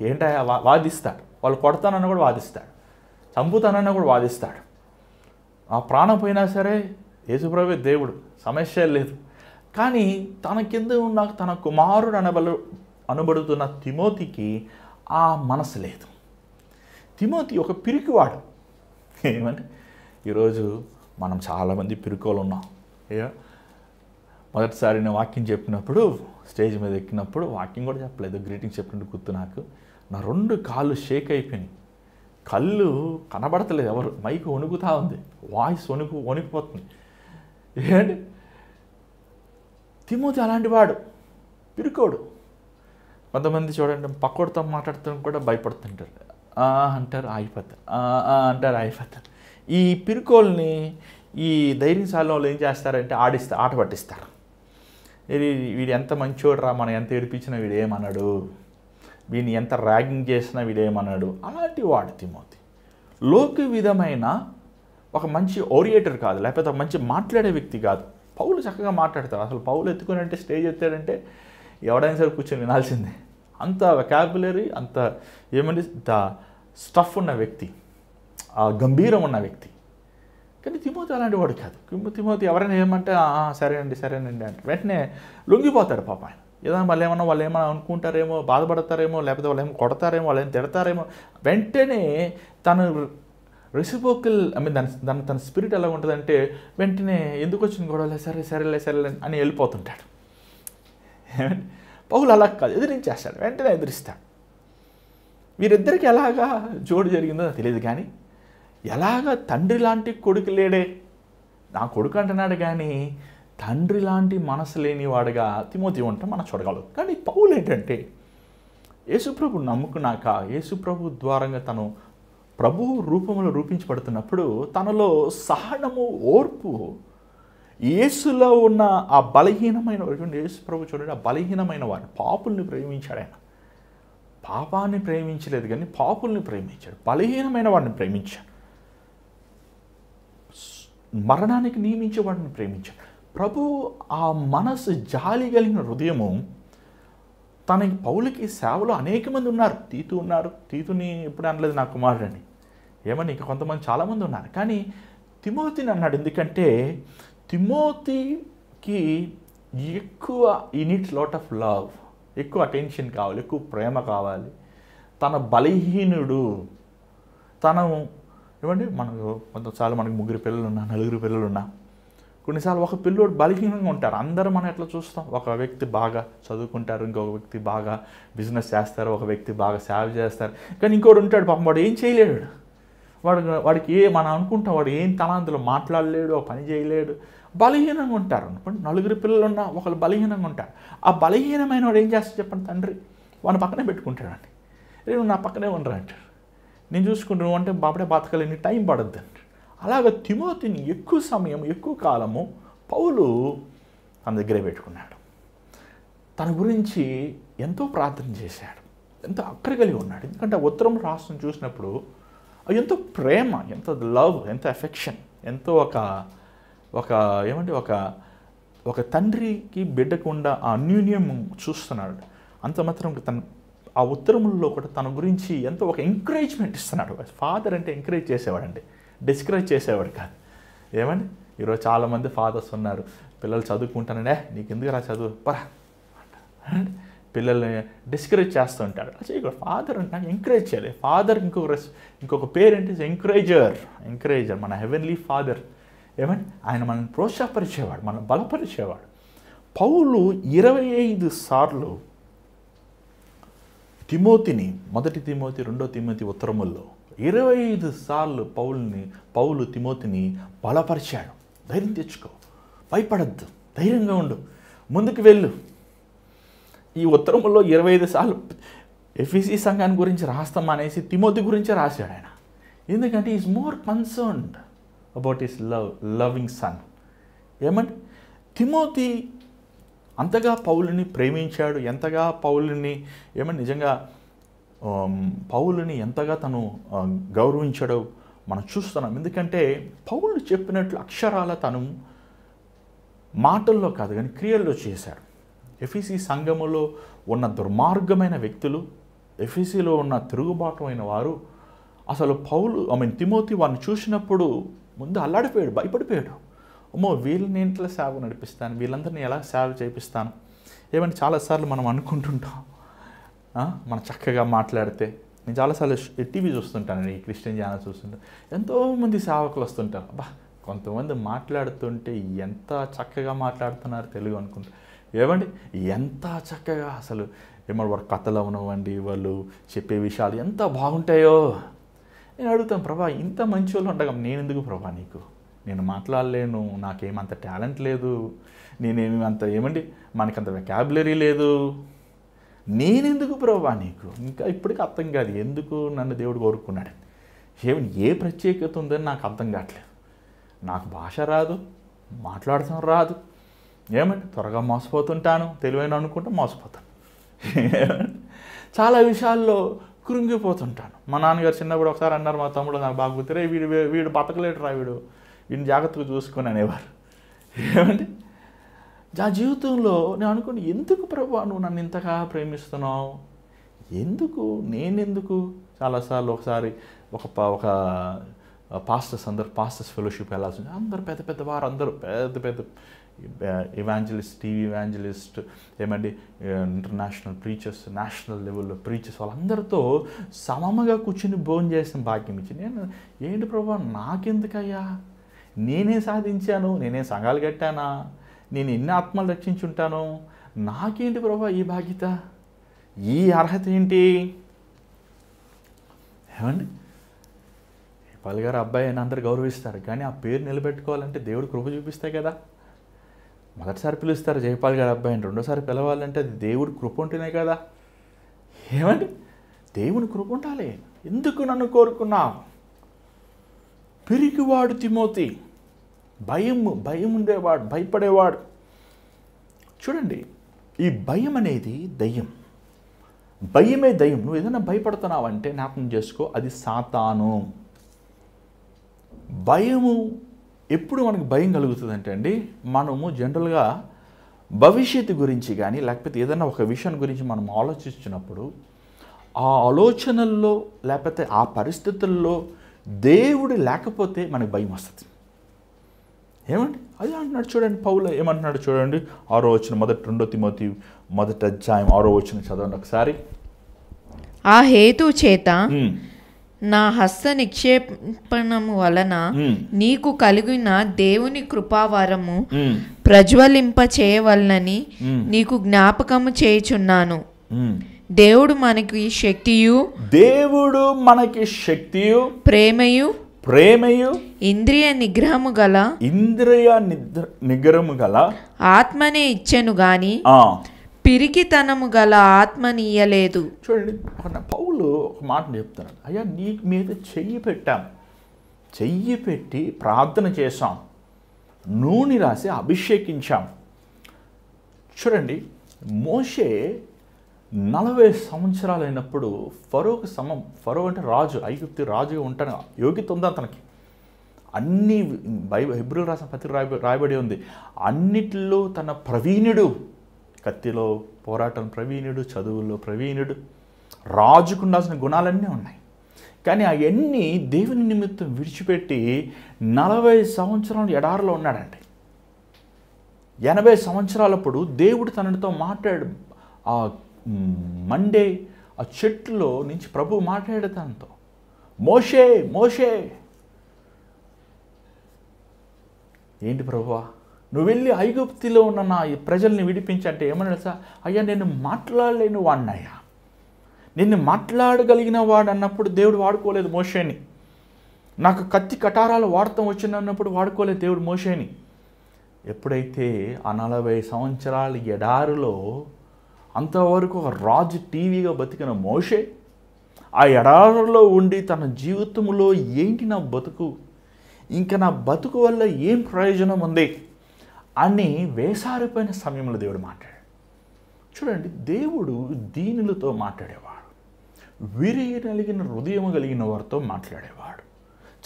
ఏంటా వాదిస్తాడు. వాళ్ళు కొడతానన్నా కూడా వాదిస్తాడు, చంపుతానన్నా కూడా వాదిస్తాడు. ఆ ప్రాణం పోయినా సరే యేసుప్రభువే దేవుడు, సమస్య లేదు. కానీ తన కింద ఉన్న తన కుమారుడు అనబడుతున్న తిమోతికి ఆ మనసు లేదు. తిమోతి ఒక పిరికివాడు. ఏమంటే ఈరోజు మనం చాలామంది పిరికోలు ఉన్నాం. మొదటిసారి నేను వాక్యం చెప్పినప్పుడు, స్టేజ్ మీద ఎక్కినప్పుడు వాక్యం కూడా చెప్పలేదు, గ్రీటింగ్స్ చెప్పినట్టు గుర్తు నాకు. నా 2 కాళ్ళు షేక్ అయిపోయినాయి, కళ్ళు కనబడతలేదు, ఎవరు మైకు వణుకుతూ ఉంది, వాయిస్ వణికిపోతుంది. ఏంటి తిమోతి అలాంటి వాడు, పిరికోడు. కొంతమంది చూడండి పక్కోడితో మాట్లాడుతూ కూడా భయపడుతుంటారు, అంటారు ఆగిపోతారు, అంటారు ఆగిపోతారు. ఈ పిరికోల్ని ఈ ధైర్యశాలలో ఏం చేస్తారంటే ఆట పట్టిస్తారు. వీడు ఎంత మంచోడు రా, మనం ఎంత ఏడిపించినా వీడేమన్నాడు, వీడిని ఎంత ర్యాగింగ్ చేసినా వీడేమన్నాడు. అలాంటి వాడు తిమోతి. లోక విధమైన ఒక మంచి ఓరియేటర్ కాదు, లేకపోతే ఒక మంచి మాట్లాడే వ్యక్తి కాదు. పౌలు చక్కగా మాట్లాడతాడు. అసలు పౌలు ఎత్తుకుని అంటే స్టేజ్ ఎత్తాడంటే ఎవడైనా సరే కూర్చొని వినాల్సిందే. అంత వెకాబులరీ, అంత ఏమంటే స్టఫ్ ఉన్న వ్యక్తి, గంభీరం ఉన్న వ్యక్తి. కానీ తిమోతి అలాంటి వాడు కాదు. తిమోతి ఎవరైనా ఏమంటే సరేనండి అంటే వెంటనే లొంగిపోతాడు పాప ఆయన. ఏదైనా వాళ్ళు ఏమన్నా అనుకుంటారేమో, బాధపడతారేమో, లేకపోతే వాళ్ళు ఏమో కొడతారేమో, వాళ్ళు ఏం తిడతారేమో, వెంటనే తను రెసిపోకల్ తన స్పిరిట్ ఎలా ఉంటుందంటే వెంటనే ఎందుకు వచ్చింది గొడవలే, సరేలే అని వెళ్ళిపోతుంటాడు. పౌలు అలా కాదు, ఎదిరించేస్తాడు, వెంటనే ఎదిరిస్తాడు. వీరిద్దరికి ఎలాగా జోడు జరిగిందో తెలియదు, కానీ ఎలాగ తండ్రి లాంటి కొడుకు లేడే, నా కొడుకు అంటున్నాడు, కానీ తండ్రి లాంటి మనసు లేనివాడుగా తిమోతి ఉంటాం మనం చూడగలం. కానీ పౌలు ఏంటంటే యేసుప్రభు నమ్ముకున్నాక, యేసుప్రభు ద్వారంగా తను ప్రభు రూపంలో రూపించబడుతున్నప్పుడు తనలో సహనము, ఓర్పు యేసులో ఉన్న ఆ బలహీనమైన యేసు ప్రభు చూడండి, ఆ బలహీనమైన వారిని, పాపుల్ని ప్రేమించాడు ఆయన. పాపాన్ని ప్రేమించలేదు కానీ పాపుల్ని ప్రేమించాడు, బలహీనమైన వాడిని ప్రేమించాడు, మరణానికి నియమించే వాడిని ప్రేమించాడు. ప్రభు ఆ మనసు, జాలి కలిగిన హృదయము తనకి పౌలుకి సేవలో అనేక మంది ఉన్నారు. తీతు ఉన్నారు, తీతుని ఎప్పుడు అనలేదు నా కుమారుడని, ఏమని ఇంకా కొంతమంది చాలామంది ఉన్నారు. కానీ తిమోతిని అన్నాడు, ఎందుకంటే తిమోతికి ఎక్కువ ఈ నీడ్స్ లాట్ ఆఫ్ లవ్, ఎక్కువ అటెన్షన్ కావాలి, ఎక్కువ ప్రేమ కావాలి. తన బలహీనుడు, తను ఏమండి, మనకు కొంతసార్లు మనకు 3 పిల్లలు ఉన్నా, 4 పిల్లలు ఉన్నా, కొన్నిసార్లు ఒక పిల్లోడు బలహీనంగా ఉంటారు. అందరూ మనం ఎట్లా చూస్తాం, ఒక వ్యక్తి బాగా చదువుకుంటారు, ఇంకొక వ్యక్తి బాగా బిజినెస్ చేస్తారు, ఒక వ్యక్తి బాగా సేవ చేస్తారు, కానీ ఇంకోటి ఉంటాడు పాపం, వాడు ఏం చేయలేడు. వాడికి మనం అనుకుంటాం వాడు ఏం తలాంతులో మాట్లాడలేడు, పని చేయలేడు, బలహీనంగా ఉంటారు. అనుకోండి 4 పిల్లలు ఉన్నా ఒకళ్ళు బలహీనంగా ఉంటారు. ఆ బలహీనమైన వాడు ఏం చేస్తాడు చెప్పండి, తండ్రి వాడిని పక్కనే పెట్టుకుంటాడండి. నేను నా పక్కనే ఉండరా అంటారు, నేను చూసుకుంటాను అంటే బాబడే బతకలేని, టైం పడద్దు అంటారు. అలాగ తిమోతిని ఎక్కువ సమయం, ఎక్కువ కాలము పౌలు తన దగ్గరే పెట్టుకున్నాడు. తన గురించి ఎంతో ప్రార్థన చేశాడు, ఎంతో అక్కర కలిగి ఉన్నాడు. ఎందుకంటే ఆ ఉత్తరం రాష్ట్రం చూసినప్పుడు ఎంతో ప్రేమ, ఎంత లవ్, ఎంత ఎఫెక్షన్, ఎంతో ఒక ఏమంటే ఒక తండ్రికి బిడ్డకు ఉన్న ఆ అన్యూన్యం చూస్తున్నాడు. అంత మాత్రం ఆ ఉత్తరములలో కూడా తన గురించి ఎంతో ఒక ఎంకరేజ్మెంట్ ఇస్తున్నాడు. ఫాదర్ అంటే ఎంకరేజ్ చేసేవాడండి, డిస్కరేజ్ చేసేవాడు కాదు. ఏమండి, ఈరోజు చాలామంది ఫాదర్స్ ఉన్నారు, పిల్లలు చదువుకుంటానండే నీకు ఎందుకు రా చదువు పరా, పిల్లల్ని డిస్కరేజ్ చేస్తూ ఉంటాడు. అలా చేయకూడదు. ఫాదర్ అంటే నాకు ఎంకరేజ్ చేయాలి. ఫాదర్ ఇంకొక పేరేంటి, ఎంకరేజర్. మన హెవెన్లీ ఫాదర్ ఏమండి, ఆయన మనల్ని ప్రోత్సాహపరిచేవాడు, మనల్ని బలపరిచేవాడు. పౌలు 25 సార్లు తిమోతిని, 1 తిమోతి 2 తిమోతి ఉత్తరముల్లో 25 సార్లు పౌలు తిమోతిని బలపరిచాడు. ధైర్యం తెచ్చుకో, భయపడద్దు, ధైర్యంగా ఉండు, ముందుకు వెళ్ళు. ఈ ఉత్తరముల్లో 25 సార్లు ఎఫెసీ సంఘాన్ని గురించి రాస్తాం అనేసి తిమోతి గురించే రాశాడు ఆయన. ఎందుకంటే is more concerned about his loving son. ఏమంటే తిమోతి అంతగా పౌలుని ప్రేమించాడు, ఎంతగా పౌలుని నిజంగా పౌలుని ఎంతగా తను గౌరవించాడో మనం చూస్తున్నాం. ఎందుకంటే పౌలు చెప్పినట్లు అక్షరాల తను మాటల్లో కాదు కానీ క్రియల్లో చేశాడు. ఎఫెసీ సంఘములో ఉన్న దుర్మార్గమైన వ్యక్తులు, ఎఫెసీలో ఉన్న తిరుగుబాటుమైన వారు, అసలు తిమోతి వారిని చూసినప్పుడు ముందు అల్లాడిపోయాడు, భయపడిపోయాడు. అమ్మో వీళ్ళని ఇంట్లో సేవ నడిపిస్తాను, వీళ్ళందరినీ ఎలా సేవ చేపిస్తాను. ఏమంటే చాలాసార్లు మనం అనుకుంటుంటాం, మనం చక్కగా మాట్లాడితే. నేను చాలాసార్లు టీవీ చూస్తుంటాను, ఈ క్రిస్టియన్ ఛానల్ చూస్తుంటాను, ఎంతోమంది సేవకులు వస్తుంటారు. అబ్బా కొంతమంది మాట్లాడుతుంటే ఎంత చక్కగా మాట్లాడుతున్నారు తెలుగు అనుకుంటా. ఏమండి ఎంత చక్కగా అసలు వారి కథలు అవనివ్వండి, వాళ్ళు చెప్పే విషయాలు ఎంత బాగుంటాయో. నేను అడుగుతాను, ప్రభా ఇంత మంచి వాళ్ళు ఉండగా నేను ఎందుకు ప్రభా నీకు, నేను మాట్లాడలేను, నాకేమంత టాలెంట్ లేదు, నేనేమి అంత మనకంత వెకాబులరీ లేదు, నేనెందుకు ప్రభా నీకు, ఇంకా ఇప్పటికీ అర్థం కాదు ఎందుకు నన్ను దేవుడు కోరుకున్నాడు. ఏ ప్రత్యేకత ఉందని నాకు అర్థం కావట్లేదు. నాకు భాష రాదు, మాట్లాడటం రాదు, త్వరగా మోసపోతుంటాను, తెలివైన అనుకుంటే మోసపోతాను, చాలా విషయాల్లో కృంగిపోతుంటాను. మా నాన్నగారు చిన్నప్పుడు ఒకసారి అన్నారు, మా తమ్ముడు నాకు బాగా గుర్తురే, వీడు బతకలేడు రా, వీడిని జాగ్రత్తగా చూసుకొని అనేవారు. ఆ జీవితంలో నేను అనుకోండి, ఎందుకు ప్రభు నువ్వు నన్ను ఇంతగా ప్రేమిస్తున్నావు, నేనెందుకు చాలాసార్లు ఒకసారి ఒక పాస్టర్స్ ఫెలోషిప్ వెళ్ళాల్సి ఉంది. అందరూ పెద్ద వారు, అందరూ పెద్ద evangelist, TV evangelist, international preachers, national లెవెల్లో ప్రీచర్స్, వాళ్ళందరితో సమముగా కూర్చుని భోజనం చేసిన భాగ్యం ఇచ్చి, నేను ఏంటి ప్రభు నాకెందుకయ్యా, నేనే సాధించాను, నేనే సంఘాలు కట్టానా, నేను ఎన్ని ఆత్మలు రక్షించుంటాను, నాకేంటి ప్రభు ఈ బాధ్యత, ఈ అర్హత ఏంటి. పలుగారు అబ్బాయి అని అందరు గౌరవిస్తారు, కానీ ఆ పేరు నిలబెట్టుకోవాలంటే దేవుడు కృప చూపిస్తాయి కదా. మొదటిసారి పిలుస్తారు జయపాల్ గారు అబ్బాయిని, రెండోసారి పిలవాలంటే అది దేవుడు కృప ఉంటేనే కదా. దేవుని కృప ఉండాలి. ఎందుకు నన్ను కోరుకున్నావు, పిరికివాడు తిమోతి, భయం ఉండేవాడు, భయపడేవాడు. చూడండి, ఈ భయం అనేది దయ్యం. భయమే దయ్యం. నువ్వు ఏదైనా భయపడుతున్నావంటే జ్ఞాపకం చేసుకో, అది సాతాను. భయము ఎప్పుడు మనకు భయం కలుగుతుందంటే అండి, మనము జనరల్గా భవిష్యత్తు గురించి కానీ లేకపోతే ఏదైనా ఒక విషయం గురించి మనం ఆలోచించినప్పుడు ఆ ఆలోచనల్లో లేకపోతే ఆ పరిస్థితుల్లో దేవుడు లేకపోతే మనకు భయం వస్తుంది. ఏమండి అది అంటున్నాడు చూడండి, పౌలు ఏమంటున్నాడు చూడండి, 6వ వచనం, 2 తిమోతి 1వ అధ్యాయం 6వ వచనం చదవండి ఒకసారి. ఆ హేతు చేత నా హస్త నిక్షేపణము వలన నీకు కలిగిన దేవుని కృపావరము ప్రజ్వలింప చేయవలనని నీకు జ్ఞాపకము చేయుచున్నాను. దేవుడు మనకి శక్తియు ప్రేమయు ఇంద్రియ నిగ్రహము గల ఆత్మనే ఇచ్చెను గాని పిరికితనము గల ఆత్మనియ్యలేదు. చూడండి, పౌలు ఒక మాట చెప్తున్నాడు, అయ్యా నీ మీద చెయ్యి పెట్టి ప్రార్థన చేశాం, నూనె రాసి అభిషేకించాం. చూడండి, మోషే 40 సంవత్సరాలైనప్పుడు ఫరో అంటే రాజు, ఐగుప్తు రాజుగా ఉంటాను యోగ్యత ఉంది అతనికి. అన్ని హెబ్రీ రాసిన పత్రిక రాయబడి ఉంది. అన్నిటిలో తన ప్రవీణుడు, కత్తిలో పోరాటం ప్రవీణుడు, చదువుల్లో ప్రవీణుడు, రాజుకు ఉండాల్సిన గుణాలన్నీ ఉన్నాయి. కానీ అవన్నీ దేవుని నిమిత్తం విడిచిపెట్టి 40 సంవత్సరాలు ఎడారిలో ఉన్నాడండి. 80 సంవత్సరాలప్పుడు దేవుడు తనతో మాట్లాడు, ఆ మండే ఆ చెట్టులో నుంచి ప్రభు మాట్లాడే తనతో, మోషే మోషే, ఏంటి ప్రభువా నువ్వు వెళ్ళి ఐగుప్తిలో ఉన్న నా ప్రజల్ని విడిపించంటే ఏమన్నా తెలుసా, అయ్యా నేను మాట్లాడలేను వాడినయ్యా, నిన్ను మాట్లాడగలిగిన వాడు అన్నప్పుడు దేవుడు వాడుకోలేదు మోషేని. నాకు కత్తి కటారాలు వాడటం వచ్చినప్పుడు వాడుకోలేదు దేవుడు మోషేని. ఎప్పుడైతే ఆ 40 సంవత్సరాల ఎడారిలో అంతవరకు ఒక రాజు టీవీగా బతికిన మోషే ఆ ఎడారిలో ఉండి తన జీవితంలో ఏంటి నా బతుకు, ఇంకా నా బతుకు వల్ల ఏం ప్రయోజనం ఉంది అని వేసారిపోయిన సమయంలో దేవుడు మాట్లాడాడు. చూడండి, దేవుడు దీనులతో మాట్లాడేవాడు, విరిగి నలిగిన హృదయం కలిగిన వారితో మాట్లాడేవాడు.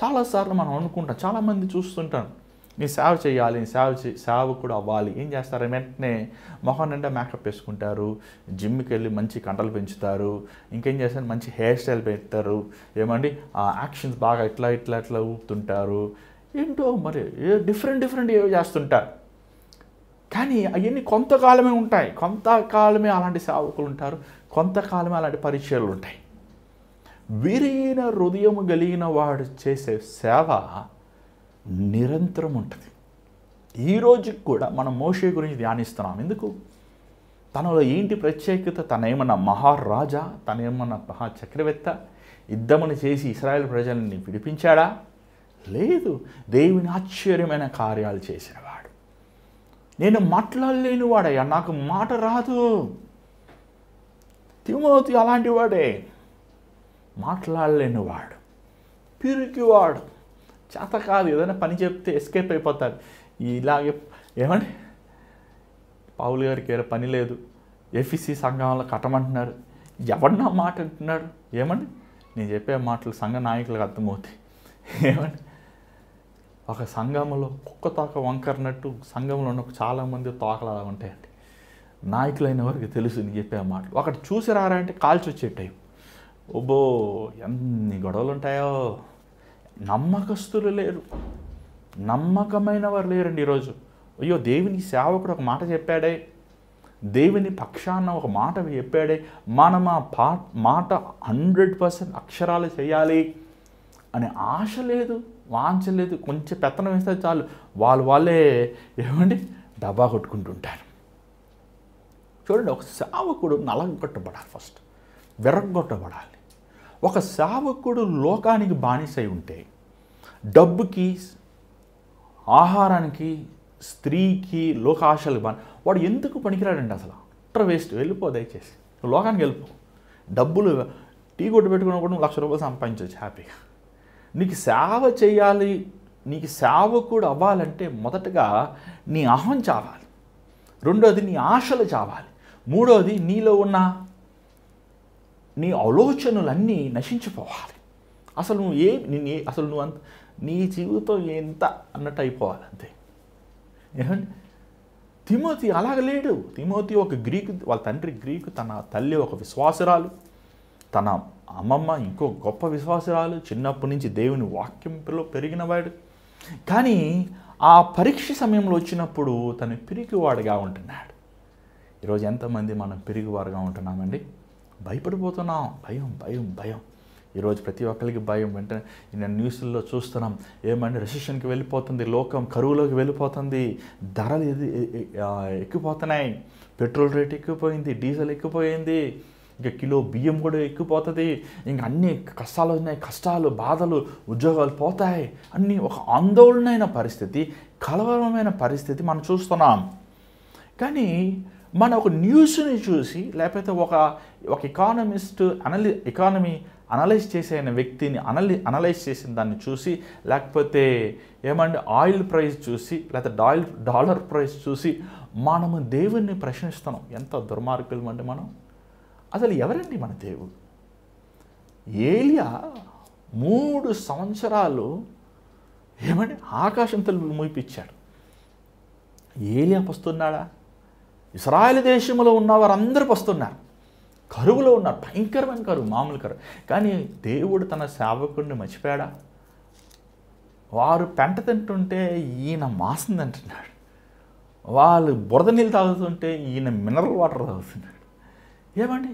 చాలాసార్లు మనం అనుకుంటాం, చాలామంది చూస్తుంటాం, నీ సేవ చేయాలి, సేవకుడు అవ్వాలి, ఏం చేస్తారు, వెంటనే మొహం నిండా మేకప్ వేసుకుంటారు, జిమ్కి వెళ్ళి మంచి కండలు పెంచుతారు, ఇంకేం చేస్తారు మంచి హెయిర్ స్టైల్ పెడతారు, ఏమండి యాక్షన్స్ బాగా ఇట్లా ఊపుతుంటారు, ఏంటో మరి డిఫరెంట్ ఏవో చేస్తుంటారు. కానీ అవన్నీ కొంతకాలమే ఉంటాయి, కొంతకాలమే అలాంటి సేవకులు ఉంటారు, కొంతకాలమే అలాంటి పరిచయాలు ఉంటాయి. విరిగిన హృదయం కలిగిన వాడు చేసే సేవ నిరంతరం ఉంటుంది. ఈరోజుకి కూడా మనం మోషే గురించి ధ్యానిస్తున్నాం. ఎందుకు? తనలో ఏంటి ప్రత్యేకత? తనేమన్నా మహారాజా, తనేమన్నా మహాచక్రవర్త, యుద్ధమును చేసి ఇశ్రాయేల్ ప్రజల్ని విడిపించాడా? లేదు. దేవుని ఆశ్చర్యమైన కార్యాలు చేసినవాడు. నేను మాట్లాడలేని వాడయ్యా, నాకు మాట రాదు. తిమోతి అలాంటి వాడే, మాట్లాడలేని వాడు, పిరికివాడు, చేత కాదు, ఏదైనా పని చెప్తే ఎస్కేప్ అయిపోతాడు. ఇలాగే ఏమండి పౌలు గారికి ఏదో పని లేదు, ఎఫ్ఈసి సంఘంలో కట్టమంటున్నారు, ఎవడన్నా మాట అంటున్నాడు. ఏమండి నేను చెప్పే మాటలు సంఘ నాయకులకు అర్థమవుతాయి. ఏమండి ఒక సంఘంలో కుక్క తోక వంకరనట్టు సంఘంలో ఉన్న చాలామంది తోకలు అలా ఉంటాయండి. నాయకులైన వారికి తెలుసు నేను చెప్పే మాటలు. ఒకటి చూసి రారా అంటే కాల్చి వచ్చేటాయి. ఓబో ఎన్ని గొడవలు ఉంటాయో. నమ్మకస్తులు లేరు, నమ్మకమైన వారు లేరండి ఈరోజు. అయ్యో దేవుని సేవకుడు ఒక మాట చెప్పాడే, దేవుని పక్షాన ఒక మాట చెప్పాడే, మనం ఆ మాట 100% అక్షరాలు చేయాలి అనే ఆశ లేదు, వాంఛ లేదు. కొంచెం పెత్తనం వేస్తే చాలు వాళ్ళే ఏమండి డబ్బా కొట్టుకుంటుంటారు. చూడండి, ఒక సేవకుడు నలగొట్టబడాలి, ఫస్ట్ విరగొట్టబడాలి. ఒక సేవకుడు లోకానికి బానిసై ఉంటే, డబ్బుకి, ఆహారానికి, స్త్రీకి, లోకాశలకు వాడు ఎందుకు పనికిరాడండి అసలు? అట్ర వేస్ట్. వెళ్ళిపో, దయచేసి లోకానికి వెళ్ళిపో. డబ్బులు టీ కొట్టు పెట్టుకున్నప్పుడు 1,00,000 రూపాయలు సంపాదించవచ్చు హ్యాపీగా. నీకు సేవ చేయాలి నీకు సేవకుడు అవ్వాలంటే మొదటగా నీ అహం చావాలి, రెండోది నీ ఆశలు చావాలి, మూడోది నీలో ఉన్న నీ ఆలోచనలన్నీ నశించిపోవాలి. అసలు నువ్వు అంత నీ జీవితం ఎంత అన్నట్టు అయిపోవాలి అంతే. ఏమండి, తిమోతి అలాగ లేడు. తిమోతి ఒక గ్రీకు, వాళ్ళ తండ్రి గ్రీకు, తన తల్లి ఒక విశ్వాసురాలు, తన అమ్మమ్మ ఇంకో గొప్ప విశ్వాసురాలు, చిన్నప్పటి నుంచి దేవుని వాక్యంలో పెరిగినవాడు. కానీ ఆ పరీక్ష సమయంలో వచ్చినప్పుడు తను పిరికివాడుగా ఉంటున్నాడు. ఈరోజు ఎంతమంది మనం పిరిగివారుగా ఉంటున్నామండి? భయపడిపోతున్నాం. భయం భయం భయం. ఈరోజు ప్రతి ఒక్కరికి భయం. వెంటనే నేను న్యూస్లో చూస్తున్నాం, ఏమంటే రెసిషన్కి వెళ్ళిపోతుంది, లోకం కరువులోకి వెళ్ళిపోతుంది, ధరలు ఎక్కిపోతున్నాయి, పెట్రోల్ రేట్ ఎక్కిపోయింది, డీజిల్ ఎక్కిపోయింది, ఇంకా కిలో బియ్యం కూడా ఎక్కిపోతుంది, ఇంకా అన్ని కష్టాలు ఉన్నాయి, కష్టాలు బాధలు, ఉద్యోగాలు పోతాయి, అన్నీ ఒక ఆందోళనైన పరిస్థితి, కలవరమైన పరిస్థితి మనం చూస్తున్నాం. కానీ మన ఒక న్యూస్ని చూసి, లేకపోతే ఒక ఎకానమిస్ట్ ఎకానమీ అనలైజ్ చేసే వ్యక్తిని అనలైజ్ చేసిన దాన్ని చూసి, లేకపోతే ఏమంటే ఆయిల్ ప్రైస్ చూసి, లేకపోతే డాలర్ ప్రైస్ చూసి మనము దేవుణ్ణి ప్రశ్నిస్తున్నాం. ఎంత దుర్మార్గులం అంటే మనం. అసలు ఎవరండి మన దేవుడు? ఏలియా 3 సంవత్సరాలు ఏమంటే ఆకాశం తలుపులు మూయిపించాడు. ఏలియా పస్తున్నాడా? ఇశ్రాయేలు దేశంలో ఉన్న వారందరూ పస్తున్నారు, కరువులో ఉన్నారు, భయంకరమైన కరువు, మామూలు కరువు. కానీ దేవుడు తన సేవకుడిని మర్చిపోయాడా? వారు పెంట తింటుంటే ఈయన మాసం తింటున్నాడు, వాళ్ళు బురద నీళ్ళు తాగుతుంటే ఈయన మినరల్ వాటర్ తాగుతున్నాడు. ఏమండి,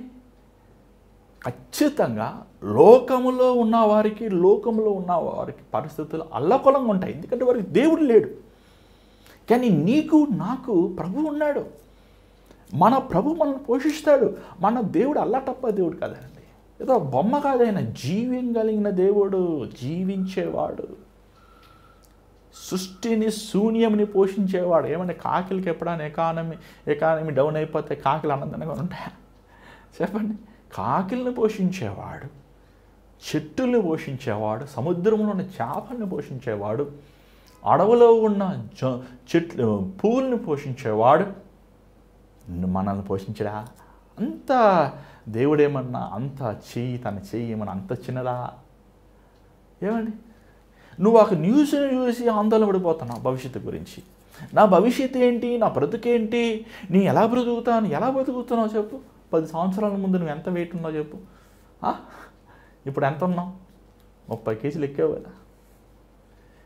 ఖచ్చితంగా లోకంలో ఉన్న వారికి పరిస్థితులు అల్లకొలంగా ఉంటాయి. ఎందుకంటే వారికి దేవుడు లేడు. కానీ నీకు నాకు ప్రభు ఉన్నాడు. మన ప్రభు మనల్ని పోషిస్తాడు. మన దేవుడు అల్లటప్ప దేవుడు కాదండి, ఏదో బొమ్మ కాదైనా జీవం కలిగిన దేవుడు, జీవించేవాడు, సృష్టిని శూన్యంని పోషించేవాడు. ఏమంటే కాకిలకి ఎప్పుడైనా ఎకానమీ డౌన్ అయిపోతే కాకిలు ఆనందంగా ఉంటాయా? చెప్పండి. కాకిల్ని పోషించేవాడు, చెట్టుల్ని పోషించేవాడు, సముద్రంలో ఉన్న చేపల్ని పోషించేవాడు, అడవిలో ఉన్న పువ్వుల్ని పోషించేవాడు మనల్ని పోషించడా? అంత దేవుడేమన్నా అంత తన చెయ్యి ఏమన్నా అంత చిన్నదా? ఏమండి, నువ్వు ఒక న్యూస్ని చూసి ఆందోళన పడిపోతున్నావు భవిష్యత్తు గురించి. నా భవిష్యత్తు ఏంటి, నా బ్రతుకేంటి, నీ ఎలా బ్రతుకుతున్నావు చెప్పు. 10 సంవత్సరాల ముందు నువ్వు ఎంత వెయిట్ ఉన్నావు చెప్పు. ఇప్పుడు ఎంత ఉన్నావు? 30 కేజీలు ఎక్కావు కదా.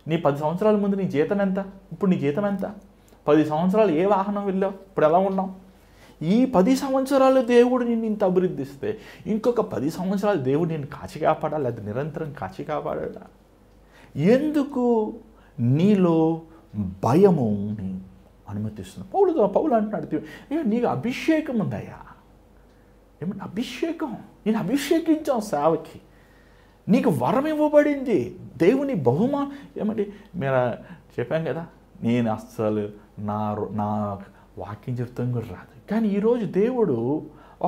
నీ 10 సంవత్సరాల ముందు నీ జీతం ఎంత, ఇప్పుడు నీ జీతం ఎంత? 10 సంవత్సరాలు ఏ వాహనం వెళ్ళావు, ఇప్పుడు ఎలా ఉన్నావు? ఈ 10 సంవత్సరాలు దేవుడు నిన్ను ఇంత అభివృద్ధిస్తే ఇంకొక 10 సంవత్సరాలు దేవుడు నిన్ను కాచి కాపాడా, లేదా నిరంతరం కాచి కాపాడా? ఎందుకు నీలో భయము అనుమతిస్తుంది? పౌలు అంటున్నాడు, నీకు అభిషేకం ఉందయ్యా. ఏమంటే అభిషేకం, నేను అభిషేకించాం సేవకి, నీకు వరం ఇవ్వబడింది, దేవుని బహుమానం. ఏమంటే మీరు చెప్పాం కదా, నేను అస్సలు నా వాక్యం చెప్తాం కూడా రాదు. కానీ ఈరోజు దేవుడు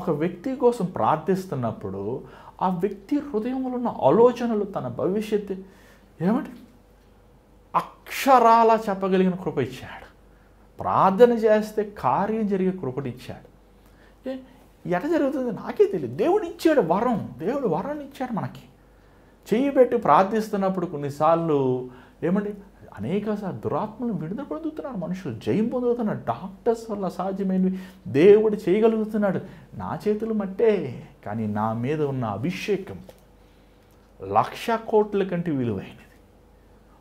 ఒక వ్యక్తి కోసం ప్రార్థిస్తున్నప్పుడు ఆ వ్యక్తి హృదయంలో ఉన్న ఆలోచనలు, తన భవిష్యత్తు ఏమంటే అక్షరాల చెప్పగలిగిన కృప ఇచ్చాడు. ప్రార్థన చేస్తే కార్యం జరిగే కృపనిచ్చాడు. ఎట జరుగుతుంది నాకే తెలియదు. దేవుడు ఇచ్చాడు వరం, దేవుడు వరం ఇచ్చాడు మనకి. చెయ్యి పెట్టి ప్రార్థిస్తున్నప్పుడు కొన్నిసార్లు ఏమండి అనేకసార్లు దురాత్మలు విడుదల పొందుతున్నారు, మనుషులు జయం పొందుతున్నారు, డాక్టర్స్ వల్ల అసాధ్యమైనవి దేవుడు చేయగలుగుతున్నాడు. నా చేతులు మట్టే, కానీ నా మీద ఉన్న అభిషేకం 1,00,000 కోట్ల కంటే విలువైనది.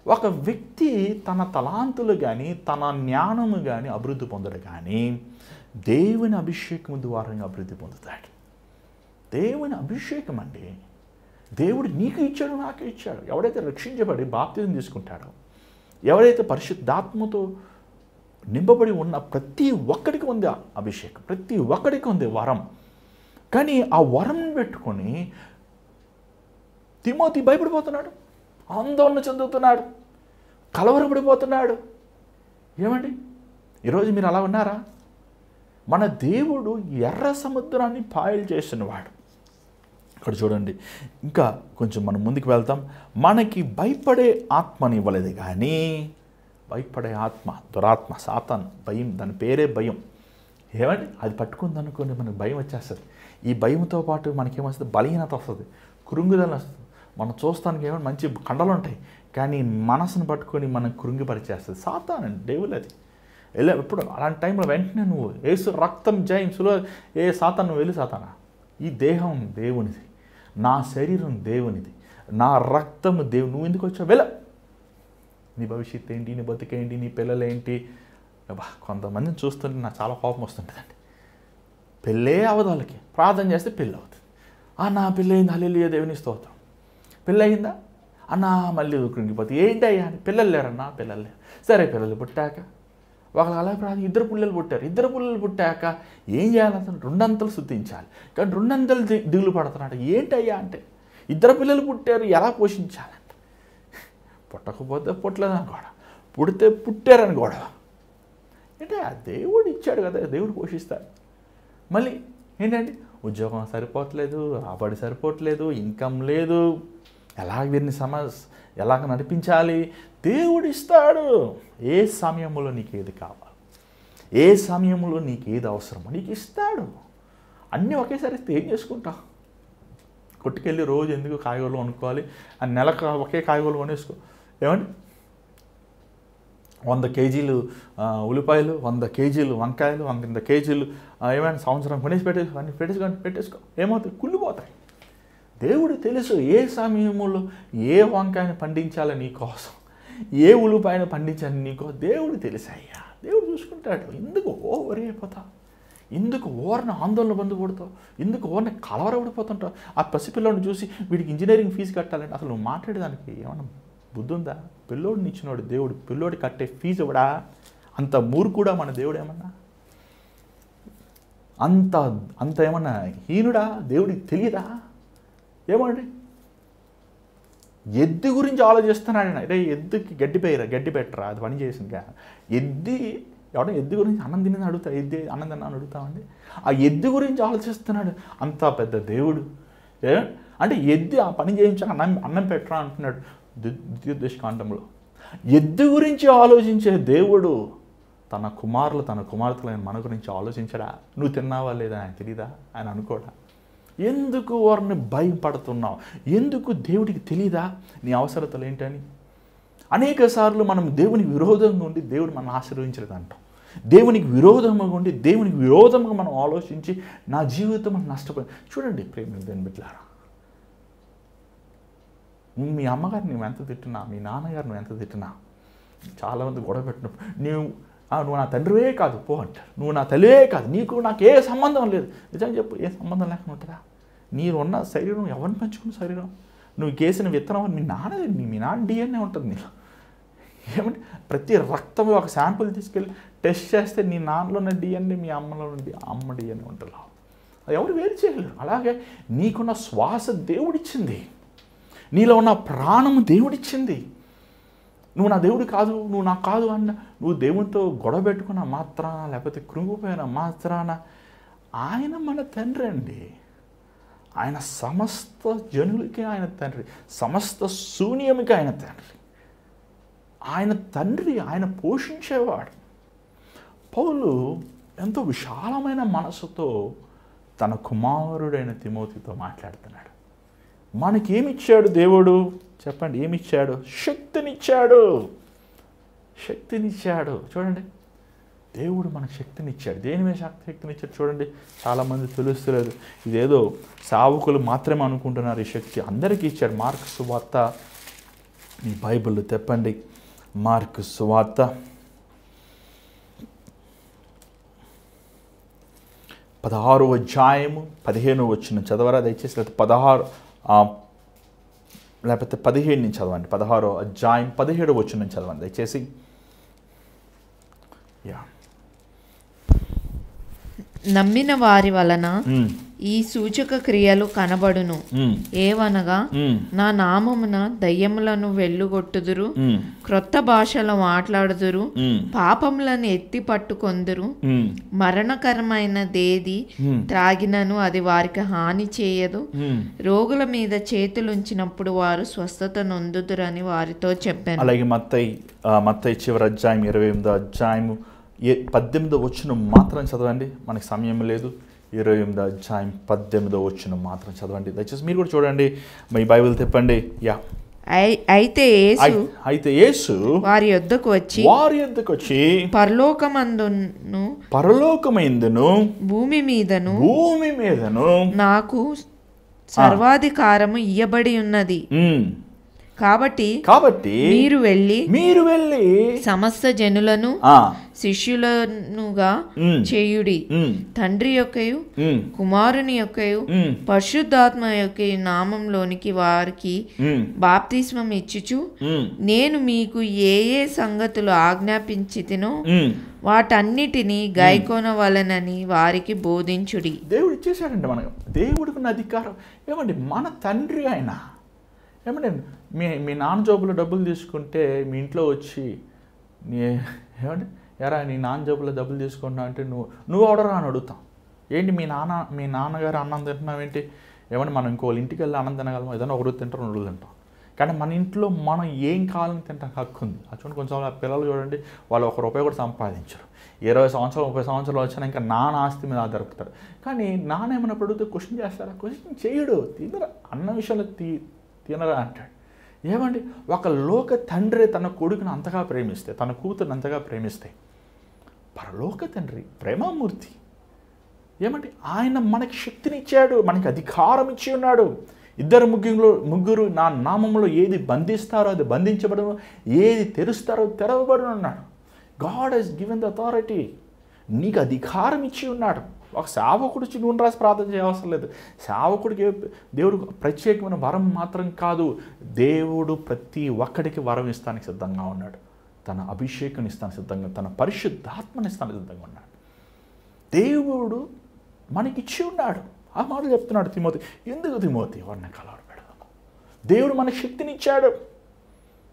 ఒక వ్యక్తి తన తలాంతులు కానీ తన జ్ఞానము కానీ అభివృద్ధి పొందడు, కానీ దేవుని అభిషేకం ద్వారంగా అభివృద్ధి పొందుతాడు. దేవుని అభిషేకం అండి, దేవుడు నీకు ఇచ్చాడు, నాకు ఇచ్చాడు. ఎవడైతే రక్షించబడి బాప్తిజం తీసుకుంటాడో, ఎవరైతే పరిశుద్ధాత్మతో నింపబడి ఉన్న ప్రతి ఒక్కడికి ఉంది అభిషేకం, ప్రతి ఒక్కడికి ఉంది వరం. కానీ ఆ వరం పెట్టుకొని తిమోతి భయపడిపోతున్నాడు, ఆందోళన చెందుతున్నాడు, కలవరపడిపోతున్నాడు. ఏమండి ఈరోజు మీరు అలా ఉన్నారా? మన దేవుడు ఎర్ర సముద్రాన్ని పాయలు చేసినవాడు, ఇక్కడ చూడండి, ఇంకా కొంచెం మనం ముందుకు వెళ్తాం. మనకి భయపడే ఆత్మని ఇవ్వలేదు, కానీ భయపడే ఆత్మ, దురాత్మ, సాతాను, భయం, దాని పేరే భయం. ఏమండి, అది పట్టుకుంది అనుకోండి మనకు భయం వచ్చేస్తుంది. ఈ భయంతో పాటు మనకేమొస్తుంది, బలహీనత వస్తుంది, కృంగుదల వస్తుంది. మనం చూస్తానికి ఏమైనా మంచి కండలు ఉంటాయి, కానీ మనసును పట్టుకొని మనం కృంగిపరిచేస్తుంది సాతాను, దేవుడు. అది ఎప్పుడు అలాంటి టైంలో వెంటనే నువ్వు యేసు రక్తం జయించులో ఏ సాతాను, నువ్వు వెళ్ళి సాతానా, ఈ దేహం దేవునిది, నా శరీరం దేవునిది, నా రక్తం దేవుని, నువ్వు ఎందుకు వచ్చావు, వెళ్ళ, నీ భవిష్యత్తు ఏంటి, నీ బతుకేంటి, నీ పిల్లలు ఏంటి. కొంతమందిని చూస్తుంటే నాకు చాలా కోపం వస్తుంటుందండి. పెళ్ళే అవదాలకి ప్రార్థన చేస్తే పెళ్ళి అవుతుంది. నా పెళ్ళి అయింది, హల్లెలూయా దేవుని స్తోత్రం. పెళ్ళి అయిందా అన్నా, మళ్ళీ కృంగిపోతుంది. ఏంటయ్యా అని, పిల్లలు లేరన్నా, పిల్లలు లేరు. సరే పిల్లలు పుట్టాక ఒకళ్ళు అలా ప్రార్థన, ఇద్దరు పిల్లలు పుట్టారు, ఇద్దరు పిల్లలు పుట్టాక ఏం చేయాలి, అతను 2 అంతలు స్తుతించాలి, కానీ 2 అంతలు దిగులు పడుతున్నాడు. ఏంటయ్యా అంటే, ఇద్దరు పిల్లలు పుట్టారు, ఎలా పోషించాలంటే, పుట్టకపోతే పుట్టలేదని గొడవ, పుడితే పుట్టారని గొడవ. అంటే ఆ దేవుడు ఇచ్చాడు కదా, దేవుడు పోషిస్తాడు. మళ్ళీ ఏంటంటే ఉద్యోగం సరిపోవట్లేదు, రాబడి సరిపోవట్లేదు, ఇన్కమ్ లేదు, ఎలాగ నడిపించాలి, దేవుడు ఇస్తాడు. ఏ సమయంలో నీకు ఏది కావాలి, ఏ సమయంలో నీకు ఏది అవసరమో నీకు ఇస్తాడు. అన్నీ ఒకేసారి ఇస్తే ఏం చేసుకుంటావు? కొట్టుకెళ్ళి రోజు ఎందుకు కాయగూరలు కొనుక్కోవాలి, ఆ నెలకు ఒకే కాయగూరలు కొనేసుకో. ఏమండి, 100 కేజీలు ఉల్లిపాయలు, 100 కేజీలు వంకాయలు, 100 కేజీలు ఏమైనా సంవత్సరం కొనేసి పెట్టేసుకో. ఏమవుతాయి, కుళ్ళిపోతాయి. దేవుడు తెలుసు ఏ సమయంలో ఏ వంకాయని పండించాలని నీకోసం, ఏ ఉల్లిపాయను పండించాలని నీకోసం దేవుడు తెలుసయ్యా. దేవుడు చూసుకుంటాడు. ఎందుకు ఓవర్ అయిపోతావు, ఎందుకు ఓవర్ని ఆందోళన పొందకూడతావు, ఎందుకు ఓవర్ని కలవరపడిపోతుంటావు? ఆ పసిపిల్లోని చూసి వీడికి ఇంజనీరింగ్ ఫీజు కట్టాలంటే అసలు నువ్వు మాట్లాడేదానికి ఏమన్నా బుద్ధి ఉందా? పిల్లోడిని ఇచ్చినోడు దేవుడు, పిల్లోడి కట్టే ఫీజు ఇవ్వడా? అంత మూర్ఖుడా మన దేవుడు? ఏమన్నా అంత ఏమన్నా హీనుడా? దేవుడికి తెలియదా? ఏమండి, ఎద్దు గురించి ఆలోచిస్తున్నాడు. అరే ఎద్దుకి గడ్డి పెట్టరా, అది పని చేసిందిగా. ఎవడో ఎద్దు గురించి అన్నం తినేది అడుగుతా, ఎద్దు అన్నం తిన్నాను అడుగుతామండి. ఆ ఎద్దు గురించి ఆలోచిస్తున్నాడు అంత పెద్ద దేవుడు. అంటే ఎద్దు ఆ పని చేయించాక అన్నం పెట్టరా అంటున్నాడు ద్వితీయోపదేశకాండంలో. ఎద్దు గురించి ఆలోచించే దేవుడు తన కుమార్తెలైన మన గురించి ఆలోచించడా? నువ్వు తిన్నావా లేదా ఆయన తెలీదా? ఆయన అనుకోడా? ఎందుకు వారిని భయపడుతున్నావు? ఎందుకు దేవుడికి తెలీదా నీ అవసరతలు ఏంటని? అనేక సార్లు మనం దేవునికి విరోధంగా ఉండి దేవుడు మనం ఆశీర్వదించలేదు అంటాం. దేవునికి విరోధంగా ఉండి దేవునికి విరోధంగా మనం ఆలోచించి నా జీవితం మనం నష్టపోయి. చూడండి ప్రేమ దేని బిడ్డలారా, మీ అమ్మగారు నువ్వు ఎంత తిట్టినా, మీ నాన్నగారు నువ్వు ఎంత తిట్టినా, చాలామంది గొడవ పెట్టినప్పుడు నువ్వు నా తండ్రివే కాదు పో అంటారు, నువ్వు నా తల్లివే కాదు, నాకు ఏ సంబంధం లేదు. నిజంగా చెప్పు, ఏ సంబంధం లేకుండా ఉంటుందా? నీరున్న శరీరం ఎవరిని పెంచుకున్న శరీరం, నువ్వు కేసిన విత్తనం మీ నాన్న డిఎన్ఏ ఉంటుంది నీలో. ఏమంటే ప్రతి రక్తంలో ఒక శాంపుల్ తీసుకెళ్ళి టెస్ట్ చేస్తే నీ నాన్నలో ఉన్న డిఎన్ఏ మీ అమ్మలో అమ్మ డిఎన్ఏ ఉంటుంది. అది ఎవరు వేరు చేయలేరు. అలాగే నీకున్న శ్వాస దేవుడిచ్చింది, నీలో ఉన్న ప్రాణము దేవుడిచ్చింది. నువ్వు నా దేవుడు కాదు, నువ్వు నాకు కాదు అన్న, నువ్వు దేవునితో గొడవ పెట్టుకున్న మాత్రాన, లేకపోతే కృంగిపోయిన మాత్రాన, ఆయన మన తండ్రి అండి. ఆయన సమస్త జనులకి ఆయన తండ్రి, సమస్త శూన్యమికి ఆయన తండ్రి. ఆయన తండ్రి, ఆయన పోషించేవాడు. పౌలు ఎంతో విశాలమైన మనసుతో తన కుమారుడైన తిమోతితో మాట్లాడుతున్నాడు. మనకేమిచ్చాడు దేవుడు చెప్పండి? ఏమిచ్చాడు? శక్తినిచ్చాడు. చూడండి, దేవుడు మనకు శక్తినిచ్చాడు. దేని మీద శక్తినిచ్చాడు చూడండి. చాలామంది తెలుస్తలేదు, ఇదేదో సావుకులు మాత్రమే అనుకుంటున్నారు. ఈ శక్తి అందరికీ ఇచ్చాడు. మార్కు సువార్త, మీ బైబిల్ తెప్పండి. మార్కు సువార్త 16వ అధ్యాయము 15వ వచనం చదవరా దయచేసి. లేకపోతే 17 నుంచి చదవండి. 16వ అధ్యాయం 17వ వచనం చదవండి దయచేసి. నమ్మిన వారి వలన ఈ సూచక క్రియలు కనబడును, ఏవనగా నా నామమున దయ్యములను వెళ్ళుగొట్టుదురు, క్రొత్త భాషలో మాట్లాడుదురు, పాపములను ఎత్తి పట్టుకొందురు, మరణకరమైనదేది త్రాగినను అది వారికి హాని చేయదు, రోగుల మీద చేతులుంచినప్పుడు వారు స్వస్థత నొందుదురని వారితో చెప్పాను. అలాగే మత్తయి చివరి అధ్యాయం 28వ అధ్యాయము 18వ వచనం మాత్రం చదవండి, మనకి సమయం లేదు. 28వ అధ్యాయం 18వ వచనం మాత్రం చదవండి దయచేసి. మీరు కూడా చూడండి, మీ బైబిల్ తిప్పండి. అయితే యేసు వారి యొద్దకు వచ్చి పరలోకమందును భూమి మీదను నాకు సర్వాధికారము ఇయ్యబడి ఉన్నది, కాబట్టి మీరు వెళ్ళి సమస్త జనులను శిష్యులనుగా చేయుడి, తండ్రి యొక్కయు కుమారుని యొక్కయు పరిశుద్ధాత్మ యొక్క నామంలోనికి వారికి బాప్తిస్మం ఇచ్చుచు నేను మీకు ఏ సంగతులు ఆజ్ఞాపించితినో వాటన్నిటినీ గైకొనవలెనని వారికి బోధించుడి. దేవుడు ఇచ్చేసాడండి మనకు, దేవుడికి అధికారం. ఏమండి, మన తండ్రి ఆయన. ఏమంటే మీ నాన్న జోబులో డబ్బులు తీసుకుంటే మీ ఇంట్లో వచ్చి ఏమంటే ఎరా నీ నాన్న జోబులో డబ్బులు తీసుకుంటున్నావు అంటే నువ్వు ఆర్డర్ అని అడుగుతాం. ఏంటి మీ నాన్నగారు అన్నం తింటున్నావు ఏంటి? ఏమంటే మనం ఇంకో ఇంటికి వెళ్ళి అన్నం తినగలమా? ఏదైనా ఒకరోజు తింటాం, 2 రోజులు తింటాం. కానీ మన ఇంట్లో మనం ఏం కావాలని తింటాం హక్కు ఉంది. చూడండి, కొంచెం పిల్లలు చూడండి, వాళ్ళు ₹1 కూడా సంపాదించరు. 20 సంవత్సరాలు 30 సంవత్సరాలు వచ్చినా ఇంకా నాన్న ఆస్తి మీద ఆధారపడతారు. కానీ నాన్న ఏమైనా అడిగితే క్వశ్చన్ చేస్తారా? క్వశ్చన్ చేయడు. తినరా, అన్న విషయంలో తినరా అంటాడు. ఏమండి, ఒక లోక తండ్రి తన కొడుకుని అంతగా ప్రేమిస్తే, తన కూతురుని అంతగా ప్రేమిస్తే, పరలోక తండ్రి ప్రేమామూర్తి ఏమండి, ఆయన మనకి శక్తినిచ్చాడు, మనకి అధికారం ఇచ్చి ఉన్నాడు. 2-3 నా నామంలో ఏది బంధిస్తారో అది బంధించబడను, ఏది తెరుస్తారో తెరవబడును అన్నాడు. God has given the authority. నీకు అధికారం ఇచ్చి ఉన్నాడు. ఒక సేవకుడు నూనె రాసి ప్రార్థన చేయవసరం లేదు. సేవకుడికి దేవుడు ప్రత్యేకమైన వరం మాత్రం కాదు, దేవుడు ప్రతి ఒక్కడికి వరం ఇస్తానికి సిద్ధంగా ఉన్నాడు. తన అభిషేకం ఇస్తానికి సిద్ధంగా, తన పరిశుద్ధాత్మని ఇస్తానికి సిద్ధంగా ఉన్నాడు. దేవుడు మనకిచ్చి ఉన్నాడు. ఆ మాటలు చెప్తున్నాడు తిమోతి. ఎందుకు తిమోతి వాడిని కలవరు పెడదాం? దేవుడు మనకి శక్తినిచ్చాడు.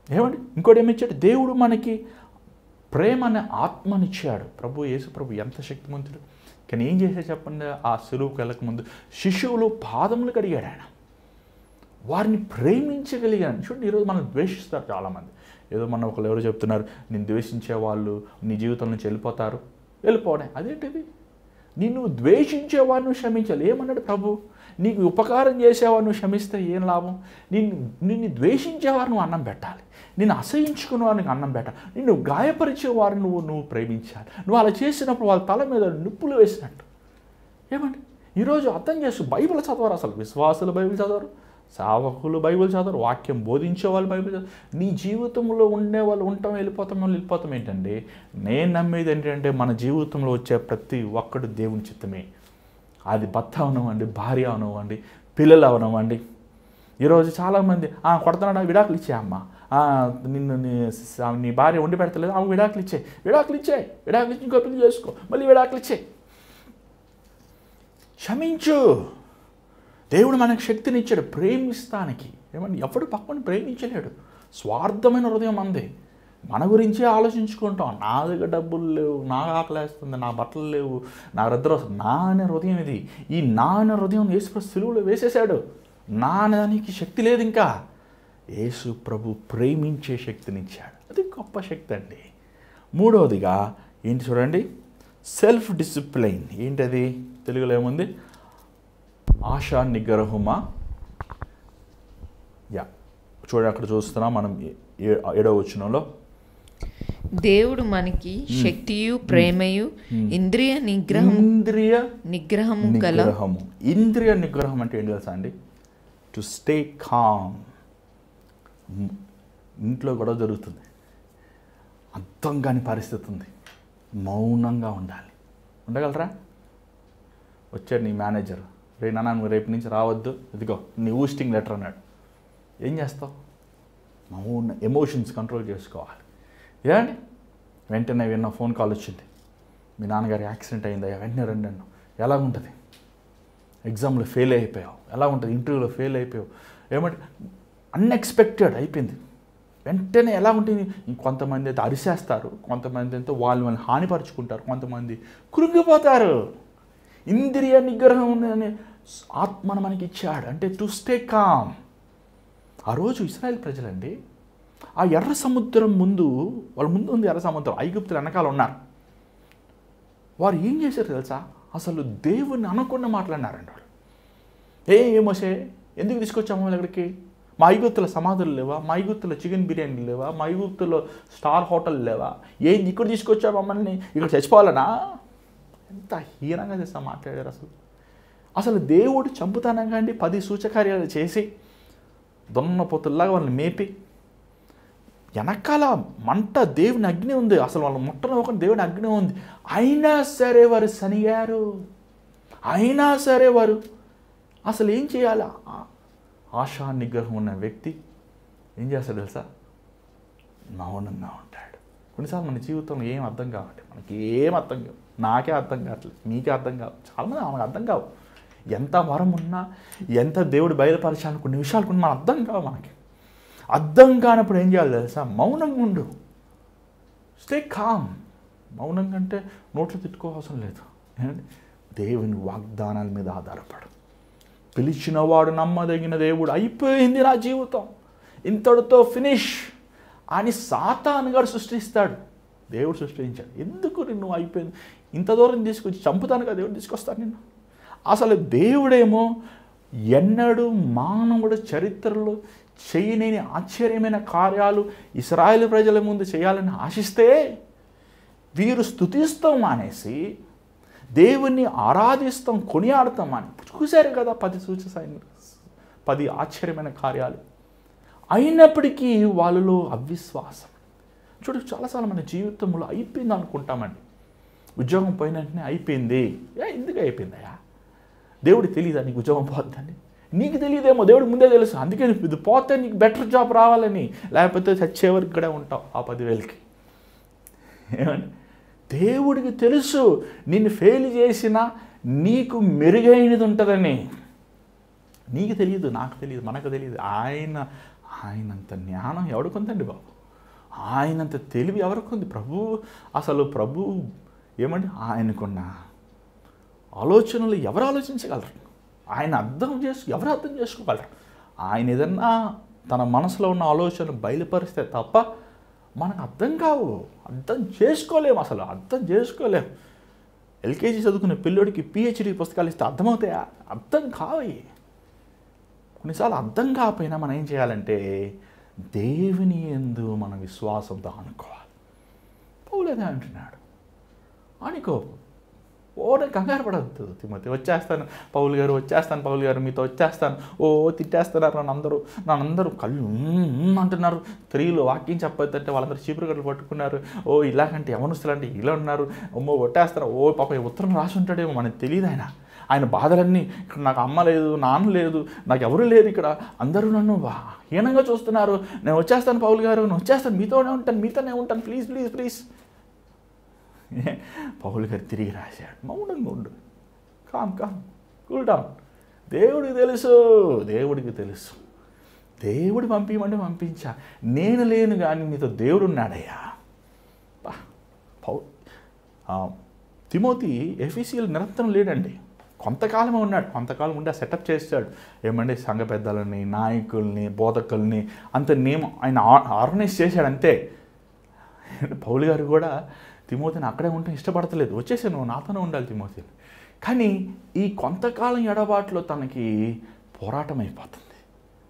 ఏమండి, ఇంకోటి ఏమిచ్చాడు? దేవుడు మనకి ప్రేమ అనే ఆత్మనిచ్చాడు. యేసు ప్రభు ఎంత శక్తివంతుడు. కానీ ఏం చేసే చెప్పండి, ఆ సులువుకు వెళ్ళకముందు శిశువులు పాదములు కడిగాడు ఆయన. వారిని ప్రేమించగలిగాను. చూడండి, ఈరోజు మనం ద్వేషిస్తారు చాలామంది. ఏదో మన ఎవరు చెప్తున్నారు, నేను ద్వేషించే వాళ్ళు నీ జీవితం నుంచి వెళ్ళిపోవడం. అదేంటిది? నిన్ను ద్వేషించేవారు నువ్వు క్షమించాలి. ఏమన్నాడు ప్రభు? నీకు ఉపకారం చేసేవారు నువ్వు క్షమిస్తే ఏం లాభం? నిన్ను ద్వేషించేవారు నువ్వు అన్నం పెట్టాలి, నిన్ను అసహించుకున్న వారికి అన్నం పెట్టాలి, నిన్ను గాయపరిచేవారు నువ్వు ప్రేమించాలి. నువ్వు అలా చేసినప్పుడు వాళ్ళ తల మీద నిప్పులు వేసినట్టు. ఏమండి, ఈరోజు అర్థం చేస్తూ బైబిల్ చదవరు. అసలు విశ్వాసులు బైబిల్ చదవరు, సేవకులు బైబిల్ చదవరు, వాక్యం బోధించే వాళ్ళు బైబిల్ చదవరు. నీ జీవితంలో ఉండే వాళ్ళు వెళ్ళిపోతాం ఏంటండి? నేను నమ్మేది ఏంటంటే మన జీవితంలో వచ్చే ప్రతి ఒక్కడు దేవుని చిత్తమే. అది భర్త అవనివ్వండి, భార్య అవనివ్వండి, పిల్లలు అవనివ్వండి. ఈరోజు చాలామంది కొడుతున్నాడు, విడాకులు ఇచ్చే అమ్మ, నిన్ను నీ భార్య వండి పెడతలేదు, ఆమె విడాకులు ఇచ్చే ఇంకో పెళ్లి చేసుకో, మళ్ళీ విడాకులు ఇచ్చే. క్షమించు. దేవుడు మనకు శక్తినిచ్చాడు ప్రేమిస్తానికి. ఏమన్నా ఎవడు పక్కన ప్రేమించలేడు. స్వార్థమైన హృదయం అందే. మన గురించే ఆలోచించుకుంటాం. నా దగ్గర డబ్బులు లేవు, నాకు ఆకలేస్తుంది, నా బట్టలు లేవు, నా నిద్ర వస్తుంది. నా అనే హృదయం ఇది. ఈ నా అనే హృదయం యేసు సిలువలో వేసేసాడు. నా అనేదానికి శక్తి లేదు. ఇంకా యేసు ప్రభు ప్రేమించే శక్తినిచ్చాడు. అది గొప్ప శక్తి అండి. మూడవదిగా ఏంటి చూడండి, సెల్ఫ్ డిసిప్లైన్. ఏంటది? తెలుగులో ఏముంది? ఆశా నిగ్రహమా. చూడండి, అక్కడ చూస్తున్నాం మనం 7వ వచనంలో, దేవుడు మనకి శక్తియు ప్రేమయు ఇంద్రియ నిగ్రహము గల. ఇంద్రియ నిగ్రహం అంటే ఏంటి తెలుసా అండి? To stay calm. ఇంట్లో గొడవ జరుగుతుంది, అర్థం కాని పరిస్థితి ఉంది, మౌనంగా ఉండగలరా? వచ్చాడు నీ మేనేజర్, నాన్న నువ్వు రేపు నుంచి రావద్దు, ఇదిగో నీ ఊస్టింగ్ లెటర్ అన్నాడు. ఏం చేస్తావు? మౌన. ఎమోషన్స్ కంట్రోల్ చేసుకోవాలి. ఏమండి, వెంటనే విన్న ఫోన్ కాల్ వచ్చింది, మీ నాన్నగారి యాక్సిడెంట్ అయిందయ్యా, వెంటనే రండి అన్నావు. ఎలా ఉంటుంది? ఎగ్జామ్లో ఫెయిల్ అయిపోయావు, ఎలా ఉంటుంది, ఇంటర్వ్యూలో ఫెయిల్ అయిపోయావు, ఏమంటే అన్ఎక్స్పెక్టెడ్ అయిపోయింది. వెంటనే ఎలా ఉంటుంది, కొంతమంది అయితే అరిసేస్తారు, కొంతమంది అయితే వాళ్ళని హానిపరుచుకుంటారు, కొంతమంది కృంగిపోతారు. ఇంద్రియ నిగ్రహం అనే ఆత్మను మనకి ఇచ్చాడు, అంటే టు స్టే కామ్. ఆ రోజు ఇశ్రాయేల్ ప్రజలండి ఆ ఎర్ర సముద్రం ముందు, వాళ్ళ ముందు ఉంది ఎర్ర సముద్రం, ఐగుప్తులు వెనకాల ఉన్నారు. వారు ఏం చేశారు తెలుసా, అసలు దేవుణ్ణి అనకుండా మాట్లాడినారండి వాళ్ళు. ఏ మోసే ఎందుకు తీసుకొచ్చాము వాళ్ళ దగ్గరికి, మా ఐగుప్తుల సమాధులు లేవా, మా ఐగుప్తుల చికెన్ బిర్యానీ లేవా, మా ఐగుప్తులో స్టార్ హోటల్ లేవా, ఏంది ఇక్కడ తీసుకొచ్చా మమ్మల్ని, ఇక్కడ చచ్చిపోవాలనా? ఎంత హీనంగా చేస్తా మాట్లాడారు. అసలు దేవుడు చంపుతానంగా అండి 10 సూచకార్యాలు చేసి దొన్నపోతుల్లాగా వాళ్ళని మేపి, వెనకాల మంట దేవుని అగ్ని ఉంది, అసలు వాళ్ళ ముట్టలో ఒక దేవుని అగ్ని ఉంది, అయినా సరే వారు సనిగారు. అయినా సరే వారు అసలు ఏం చేయాలి? ఆశా నిగ్రహం ఉన్న వ్యక్తి ఏం చేస్తాడు తెలుసా, మౌనంగా ఉంటాడు. కొన్నిసార్లు మన జీవితంలో ఏం అర్థం కావాలి, మనకి ఏం అర్థం కావు, నాకే అర్థం కావట్లేదు, మీకే అర్థం కావు, చాలామంది మనకు అర్థం కావు. ఎంత వరం ఉన్నా, ఎంత దేవుడు బయలుపరచాలని కొన్ని విషయాలు కొన్ని మన అర్థం కావు. మనకి అర్థం కానప్పుడు ఏం చేయాలి తెలుసా, మౌనంగా ఉండు, స్టే కామ్. మౌనంగా అంటే నోట్లో తిట్టుకోవాల్సిన లేదు, దేవుని వాగ్దానాల మీద ఆధారపడు. పిలిచినవాడు నమ్మదగిన దేవుడు, అయిపోయింది నా జీవితం ఇంతటితో ఫినిష్ అని సాతాను గారు సృష్టిస్తాడు. దేవుడు సృష్టించాడు, ఎందుకు నిన్ను అయిపోయింది ఇంత దూరం తీసుకొచ్చి చంపుతాను కదా, దేవుడు తీసుకొస్తాను నిన్ను. అసలు దేవుడేమో ఎన్నడూ మానవుడు చరిత్రలో చేయలేని ఆశ్చర్యమైన కార్యాలు ఇశ్రాయేలు ప్రజల ముందు చేయాలని ఆశిస్తే వీరు స్తుతిస్తాం మానేసి దేవుణ్ణి ఆరాధిస్తాం, కొనియాడతాం అని. చూశారు కదా 10 ఆశ్చర్యమైన కార్యాలు. అయినప్పటికీ వాళ్ళలో అవిశ్వాసం. చూడు, చాలాసార్లు మన జీవితంలో అయిపోయింది అనుకుంటామండి. ఉద్యోగం పోయిన వెంటనే అయిపోయింది. ఎందుకు అయిపోయిందయ్యా? దేవుడికి తెలియదా నీకు ఉద్యోగం పోతుందని? నీకు తెలియదేమో, దేవుడికి ముందే తెలుసు. అందుకే ఇది పోతే నీకు బెటర్ జాబ్ రావాలని, లేకపోతే చచ్చేవరకు ఇక్కడే ఉంటావు ఆ 10,000కి. ఏమండి, దేవుడికి తెలుసు నిన్ను ఫెయిల్ చేసినా నీకు మెరుగైనది ఉంటుందని. నీకు తెలియదు, నాకు తెలియదు, మనకు తెలియదు. ఆయనంత జ్ఞానం ఎవరికి ఉందండి బాబు? ఆయనంత తెలివి ఎవరికి ఉంది? ప్రభు ఏమండి, ఆయనకున్న ఆలోచనలు ఎవరు ఆలోచించగలరు? ఆయన ఎవరు అర్థం చేసుకోగలరు? ఆయన ఏదన్నా తన మనసులో ఉన్న ఆలోచనలు బయలుపరిస్తే తప్ప మనకు అర్థం కావు, అర్థం చేసుకోలేము, అసలు అర్థం చేసుకోలేము. ఎల్కేజీ చదువుకునే పిల్లోడికి పిహెచ్డి పుస్తకాలు ఇస్తే అర్థమవుతాయా? అర్థం కావు. కొన్నిసార్లు అర్థం కాకపోయినా మనం ఏం చేయాలంటే దేవుని యందు మన విశ్వాసంతో అనుకోవాలి. పౌలు అదే అంటున్నాడు, అనుకో, కంగారు పడద్దు. తిమోతి, వచ్చేస్తాను పౌలు గారు మీతో వచ్చేస్తాను, తిట్టేస్తున్నారు నన్ను కళ్ళు అంటున్నారు. స్త్రీలు వాక్యం చెప్పొద్దంటే వాళ్ళందరూ చీపురు గడ్డలు పట్టుకున్నారు. ఇలాగంటే యవనస్తులు అంటే ఇలా ఉన్నారు, కొట్టేస్తారు. పాప ఉత్తరం రాసి ఉంటాడేమో, మనకు తెలియదు. ఆయన బాధలన్నీ, ఇక్కడ నాకు అమ్మ లేదు, నాన్న లేదు, నాకు ఎవరు లేరు, ఇక్కడ అందరూ నన్ను హీనంగా చూస్తున్నారు. నేను వచ్చేస్తాను పౌలు గారు, నేను వచ్చేస్తాను, మీతోనే ఉంటాను, ప్లీజ్. పౌలు గారు తిరిగి రాశాడు, మౌనంగా ఉండు, కామ్ కూల్ డౌన్. దేవుడికి తెలుసు, దేవుడు పంపించమంటే పంపించా. నేను లేను కానీ నీతో దేవుడు ఉన్నాడయ్యా. తిమోతి ఎఫీసీయులు నిరంతరం లేడండి, కొంతకాలమే ఉన్నాడు. కొంతకాలం ఉండి సెటప్ చేశాడు. ఏమంటే సంఘ పెద్దలని, నాయకుల్ని, బోధకుల్ని అంత ఆయన ఆర్గనైజ్ చేశాడు అంతే. పౌలు గారు కూడా తిమోతిని అక్కడే ఉంటే ఇష్టపడతలేదు, వచ్చేసాను, నువ్వు నాతోనే ఉండాలి తిమోతిని. కానీ ఈ కొంతకాలం ఎడబాటులో తనకి పోరాటం అయిపోతుంది,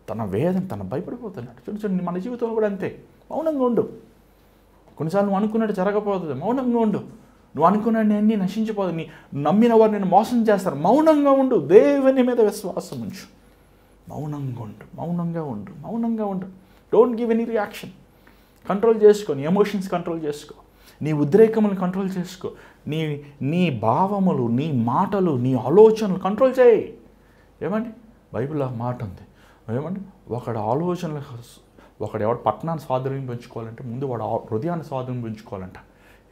తన వేదన, తన భయపడిపోతున్నాడు. చూడండి, మన జీవితంలో కూడా అంతే. మౌనంగా ఉండు. కొన్నిసార్లు నువ్వు అనుకున్నట్టు జరగకపోతుంది, మౌనంగా ఉండు. నువ్వు అనుకున్నాడు అన్నీ నశించిపోదు, నమ్మిన వారు నేను మోసం చేస్తారు. మౌనంగా ఉండు, దేవుని మీద విశ్వాసం ఉంచు. మౌనంగా ఉండు. Don't give any reaction. Control చేసుకో, నీ ఎమోషన్స్ కంట్రోల్ చేసుకో, నీ ఉద్రేకములను కంట్రోల్ చేసుకో, నీ భావములు, నీ మాటలు, నీ ఆలోచనలు కంట్రోల్ చేయి. ఏమండి, బైబిల్లో మాట ఉంది, ఏమండి, ఎవడు పట్టణాన్ని స్వాధీనం పెంచుకోవాలంటే ముందు వాడు హృదయాన్ని స్వాధీనం పెంచుకోవాలంట.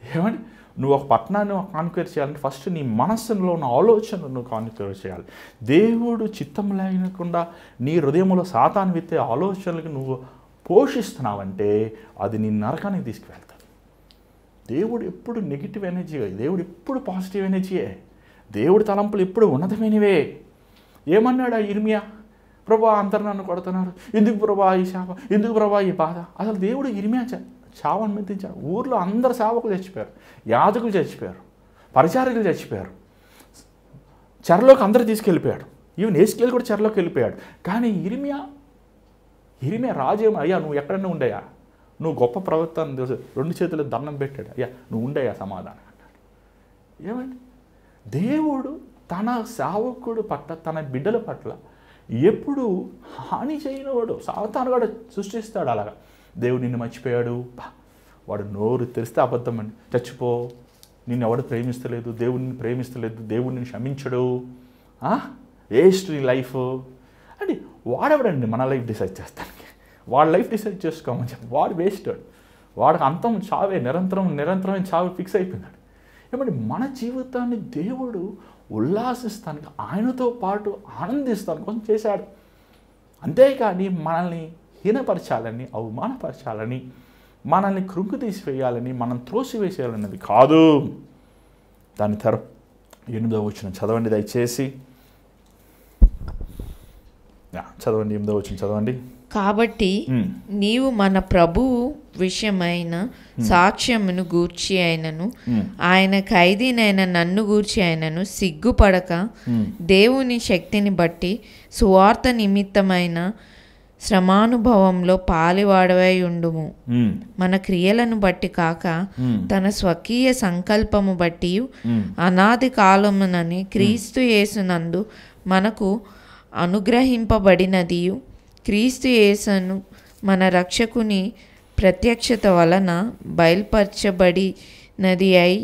ఏమండి నువ్వు ఒక పట్టణాన్ని కాన్క్వైర్ చేయాలంటే ఫస్ట్ నీ మనస్సులో ఉన్న ఆలోచనను నువ్వు కాన్క్వైర్ చేయాలి. దేవుడు చిత్తం లేకుండా నీ హృదయంలో సాతాను విత్తే ఆలోచనలకు నువ్వు పోషిస్తున్నావంటే అది నీ నరకానికి తీసుకువెళ్తాడు. దేవుడు ఎప్పుడు నెగిటివ్ ఎనర్జీ, దేవుడు ఎప్పుడు పాజిటివ్ ఎనర్జీయే. దేవుడి తలంపులు ఎప్పుడు ఉన్నతమైనవే. ఏమన్నాడు ఆ ఇర్మియా? ప్రభా అందరు నన్ను కొడుతున్నారు, ఎందుకు ప్రభా ఈ శాప, ఎందుకు ప్రభా ఈ బాధ? అసలు దేవుడు ఇర్మియా చావు అనుమతించాడు. ఊర్లో అందరు సేవకులు చచ్చిపోయారు, యాజకులు చచ్చిపోయారు, పరిచారకులు చచ్చిపోయారు, చెరలోకి అందరూ తీసుకెళ్ళిపోయాడు. ఈవెన్ ఏస్కేల్ కూడా చెరలోకి వెళ్ళిపోయాడు. కానీ ఇర్మియా రాజేమో, అయ్యా నువ్వు ఎక్కడన్నా ఉండయా, నువ్వు గొప్ప ప్రవర్తన తెలుసు, 2 చేతులు దండం పెట్టాడు, అయ్యా నువ్వు ఉండయా సమాధానం అన్నాడు. ఏమండి దేవుడు తన సేవకుడు పట్ల, తన బిడ్డల పట్ల ఎప్పుడు హాని చేయనివాడు. సాతాను కూడా సృష్టిస్తాడు అలాగా. దేవుడు నిన్ను మర్చిపోయాడు, వాడు నోరు తెరిస్తే అబద్ధం అండి, చచ్చిపో, నిన్ను ఎవడు ప్రేమిస్తలేదు, దేవుడు నిన్ను ప్రేమిస్తలేదు, దేవుడు నిన్ను క్షమించడు, వేస్ట్ నీ లైఫ్ అంటే వాడెవడండి మన లైఫ్ డిసైడ్ చేస్తానికి? వాడు లైఫ్ డిసైడ్ చేసుకోమని చెప్పి వాడు వేస్ట్, వాడికి అంతం చావే, నిరంతరమైన చావు ఫిక్స్ అయిపోయినాడు. ఏమంటే మన జీవితాన్ని దేవుడు ఉల్లాసిస్తానికి, ఆయనతో పాటు ఆనందిస్తానికి కొంచెం చేశాడు. అంతేకాని మనల్ని హీనపరచాలని, అవమానపరచాలని, మనల్ని కృంగు తీసివేయాలని, మనం త్రోసివేసేయాలన్నది కాదు. దాని 8వ వచనం చదవండి దయచేసి. చదవండి 8వ వచనం చదవండి. కాబట్టి నీవు మన ప్రభువు విషయమైన సాక్ష్యమును గూర్చి అయినను, ఆయన ఖైదీనైన నన్ను గూర్చి అయినను సిగ్గుపడక దేవుని శక్తిని బట్టి సువార్త నిమిత్తమైన శ్రమానుభవంలో పాలివాడవై ఉండుము. మన క్రియలను బట్టి కాక తన స్వకీయ సంకల్పము బట్టి అనాది కాలమునని క్రీస్తు యేసునందు మనకు అనుగ్రహింపబడినదియు, క్రీస్తు యేసును మన రక్షకుని ప్రత్యక్షత వలన బయలుపరచబడినది అయి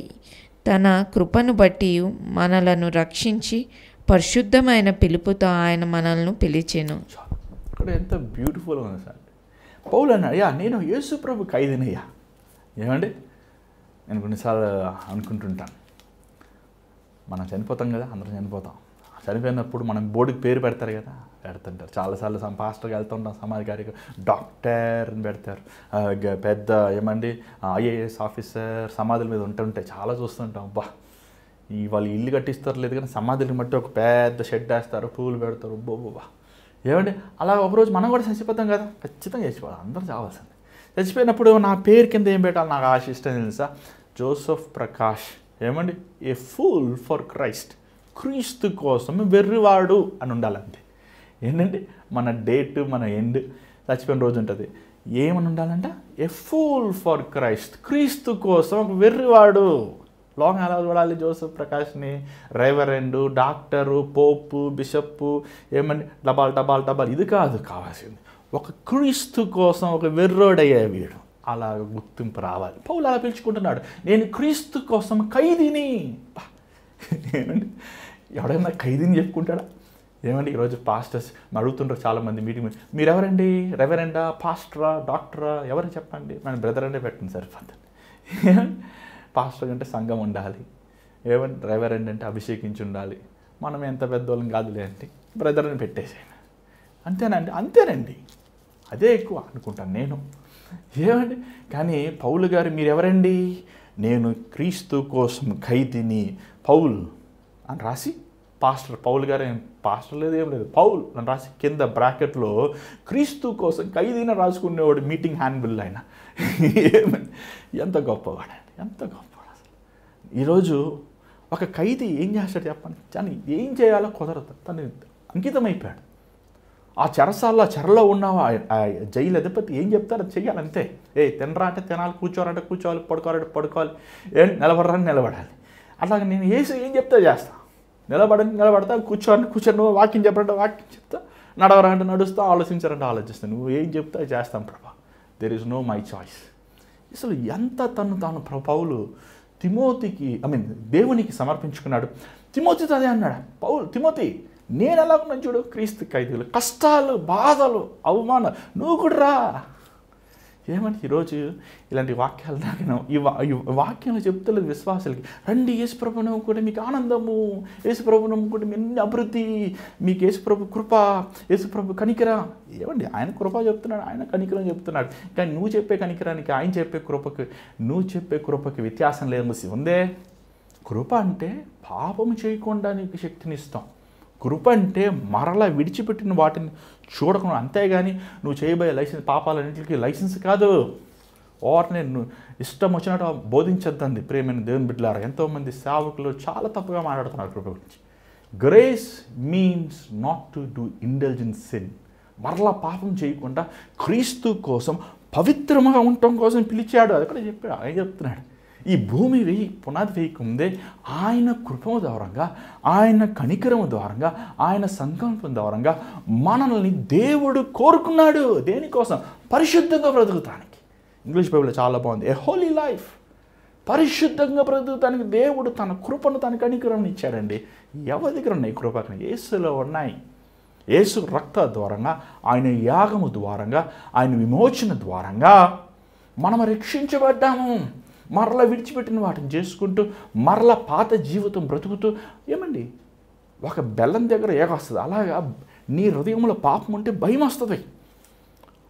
తన కృపను బట్టి మనలను రక్షించి పరిశుద్ధమైన పిలుపుతో ఆయన మనల్ని పిలిచెను. ఇక్కడ ఎంత బ్యూటిఫుల్ ఉంది సార్. పౌలు అన్నాడు, అయ్యా నేను యేసు ప్రభు ఖైదీనయ్యా. ఏమండి నేను కొన్నిసార్లు అనుకుంటుంటాను, మనం చనిపోతాం కదా, అందరం చనిపోతాం. చనిపోయినప్పుడు మనం బోర్డుకి పేరు పెడతారు కదా, పెడుతుంటారు. చాలాసార్లు పాస్టర్కి వెళ్తుంటాం, సమాజ కార్యక్రమం డాక్టర్ అని పెడతారు, పెద్ద ఏమండి ఐఏఎస్ ఆఫీసర్ సమాధుల మీద ఉంటుంటాయి. చాలా చూస్తుంటాం. వాళ్ళు ఇల్లు కట్టిస్తారు లేదు కానీ సమాధులకి మట్టి ఒక పెద్ద షెడ్ వేస్తారు, పూలు పెడతారు. ఏమండి అలా ఒకరోజు మనం కూడా చచ్చిపోతాం కదా, ఖచ్చితంగా చచ్చిపోవాలి, అందరూ చావాల్సింది. చచ్చిపోయినప్పుడు నా పేరు కింద ఏం పెట్టాలి, నాకు ఆశ ఇష్టం తెలుసా? జోసెఫ్ ప్రకాష్. ఏమండి ఏ ఫూల్ ఫర్ క్రైస్ట్, క్రీస్తు కోసం వెర్రివాడు అని ఉండాలంతే. ఏంటంటే మన డేట్, మన ఎండ్, చచ్చిపోయిన రోజు ఉంటుంది. ఏమని ఉండాలంట? ఏ ఫూల్ ఫర్ క్రైస్ట్, క్రీస్తు కోసం ఒక వెర్రివాడు. లాంగ్ ఎలా చూడాలి జోసెఫ్ ప్రకాష్ని? రెవరెండు, డాక్టరు, పోపు, బిషప్పు, ఏమండి డబాల్ ఇది కాదు కావాల్సింది. ఒక క్రీస్తు కోసం ఒక వెర్రోడయ్యే వీడు, అలా గుర్తింపు రావాలి. పౌలు అలా పిలుచుకుంటున్నాడు, నేను క్రీస్తు కోసం ఖైదీని. ఏమండి ఎవడైనా ఖైదీని చెప్పుకుంటాడా? ఏమండి ఈరోజు పాస్టర్స్ అడుగుతుంటారు చాలామంది మీటింగ్, మీరెవరండి? రెవరెండా, పాస్టరా, డాక్టరా, ఎవరు చెప్పండి? మన బ్రదర్ అంటే పెట్టండి సరిపోతుంది. పాస్టర్ అంటే సంఘం ఉండాలి, ఏమంటే రెవరెండ్ అంటే అభిషేకించి ఉండాలి. మనం ఎంత పెద్దోళ్ళం కాదులే అంటే బ్రదర్ అని పెట్టేసాను. అంతేనండి, అదే ఎక్కువ అనుకుంటాను నేను. ఏమండి కానీ పౌలు గారు మీరెవరండి? నేను క్రీస్తు కోసం ఖైదీని పౌల్ అని రాసి, పాస్టర్ పౌలు గారు ఏం పాస్టర్ లేదు ఏం లేదు, పౌల్ అని రాసి కింద బ్రాకెట్లో క్రీస్తు కోసం ఖైదీని రాసుకునేవాడు మీటింగ్ హ్యాండ్బిల్ ఆయన. ఎంత గొప్పవాడండి, ఎంత గొప్పవాడు అసలు. ఈరోజు ఒక ఖైదీ ఏం చేస్తాడు చెప్పండి? కానీ ఏం చేయాలో కుదరదు, తను అంకితమైపోయాడు. ఆ చెరలో ఉన్నావా, ఆ జైలు అధిపతి ఏం చెప్తారో అది చెయ్యాలంతే. తినరా అంటే తినాలి, కూర్చోరంటే కూర్చోవాలి, పడుకోవాలంటే పడుకోవాలి, నిలబడరాని నిలబడాలి. అట్లాగే నేను ఏం చెప్తా చేస్తా, నిలబడతా, కూర్చోని వాక్యం చెప్పాలంటే వాక్యం చెప్తా, నడవరా అంటే నడుస్తా, ఆలోచించారంటే ఆలోచిస్తాను. నువ్వు ఏం చెప్తా చేస్తాం ప్రభా, there is no my choice. అసలు ఎంత తాను పౌలు తిమోతికి దేవునికి సమర్పించుకున్నాడు. తిమోతితో అదే అన్నాడు పౌలు, తిమోతి నేను ఎలా ఉన్నాను చూడు, క్రీస్తు ఖైదీలు, కష్టాలు, బాధలు, అవమానం, నువ్వు కూడా రా. ఏమంటే ఈరోజు ఇలాంటి వాక్యాలు నాకేనా ఈ వాక్యంలో చెప్తలేదు విశ్వాసాలకి, రండి యేసుప్రభు నమ్ముకుంటే మీకు ఆనందము, యేసుప్రభు నమ్ముకుంటే మీ అన్ని అభివృద్ధి, మీకు యేసుప్రభు కృప, యేసుప్రభు కనికరం. ఏమండి ఆయన కృప చెప్తున్నాడు, ఆయన కనికరం చెప్తున్నాడు. కానీ నువ్వు చెప్పే కనికరానికి ఆయన చెప్పే కృపకి, నువ్వు చెప్పే కృపకి వ్యత్యాసం లేదు ఉందే. కృప అంటే పాపము చేయకుండా నీకు శక్తినిస్తాం. కృప అంటే మరలా విడిచిపెట్టిన వాటిని చూడకుండా, అంతేగాని నువ్వు చేయబోయే పాపాలన్నింటికి లైసెన్స్ కాదు. నేను ఇష్టం వచ్చినట్టు బోధించద్దండి. ప్రేమైన దేవుని బిడ్డలారా, ఎంతోమంది సేవకులు చాలా తప్పుగా మాట్లాడుతున్నారు కృప గురించి. Grace means not to do indulgence sin. మరలా పాపం చేయకుండా క్రీస్తు కోసం పవిత్రంగా ఉండటం కోసం పిలిచాడు. అది కూడా చెప్పాడు. ఆయన చెప్తున్నాడు, ఈ భూమి పునాది వేయకముందే ఆయన కృప ద్వారంగా, ఆయన కనికరం ద్వారంగా, ఆయన సంకల్పం ద్వారంగా మనల్ని దేవుడు కోరుకున్నాడు. దేనికోసం? పరిశుద్ధంగా బ్రతుకుతానికి. ఇంగ్లీష్ బైబిల్లో చాలా బాగుంది, ఏ హోలీ లైఫ్. పరిశుద్ధంగా బ్రతుకుతానికి దేవుడు తన కృపను, తన కనికరం ఇచ్చాడండి. ఎవరి దగ్గర ఉన్నాయి కృపకని? యేసులో ఉన్నాయి. యేసు రక్త ద్వారంగా, ఆయన యాగము ద్వారంగా, ఆయన విమోచన ద్వారంగా మనం రక్షించబడ్డాము. మరలా విడిచిపెట్టిన వాటిని చేసుకుంటూ మరలా పాత జీవితం బ్రతుకుతూ, ఏమండి ఒక బెల్లం దగ్గర ఏగొస్తుంది, అలాగా నీ హృదయంలో పాపం ఉంటే భయం వస్తుంది.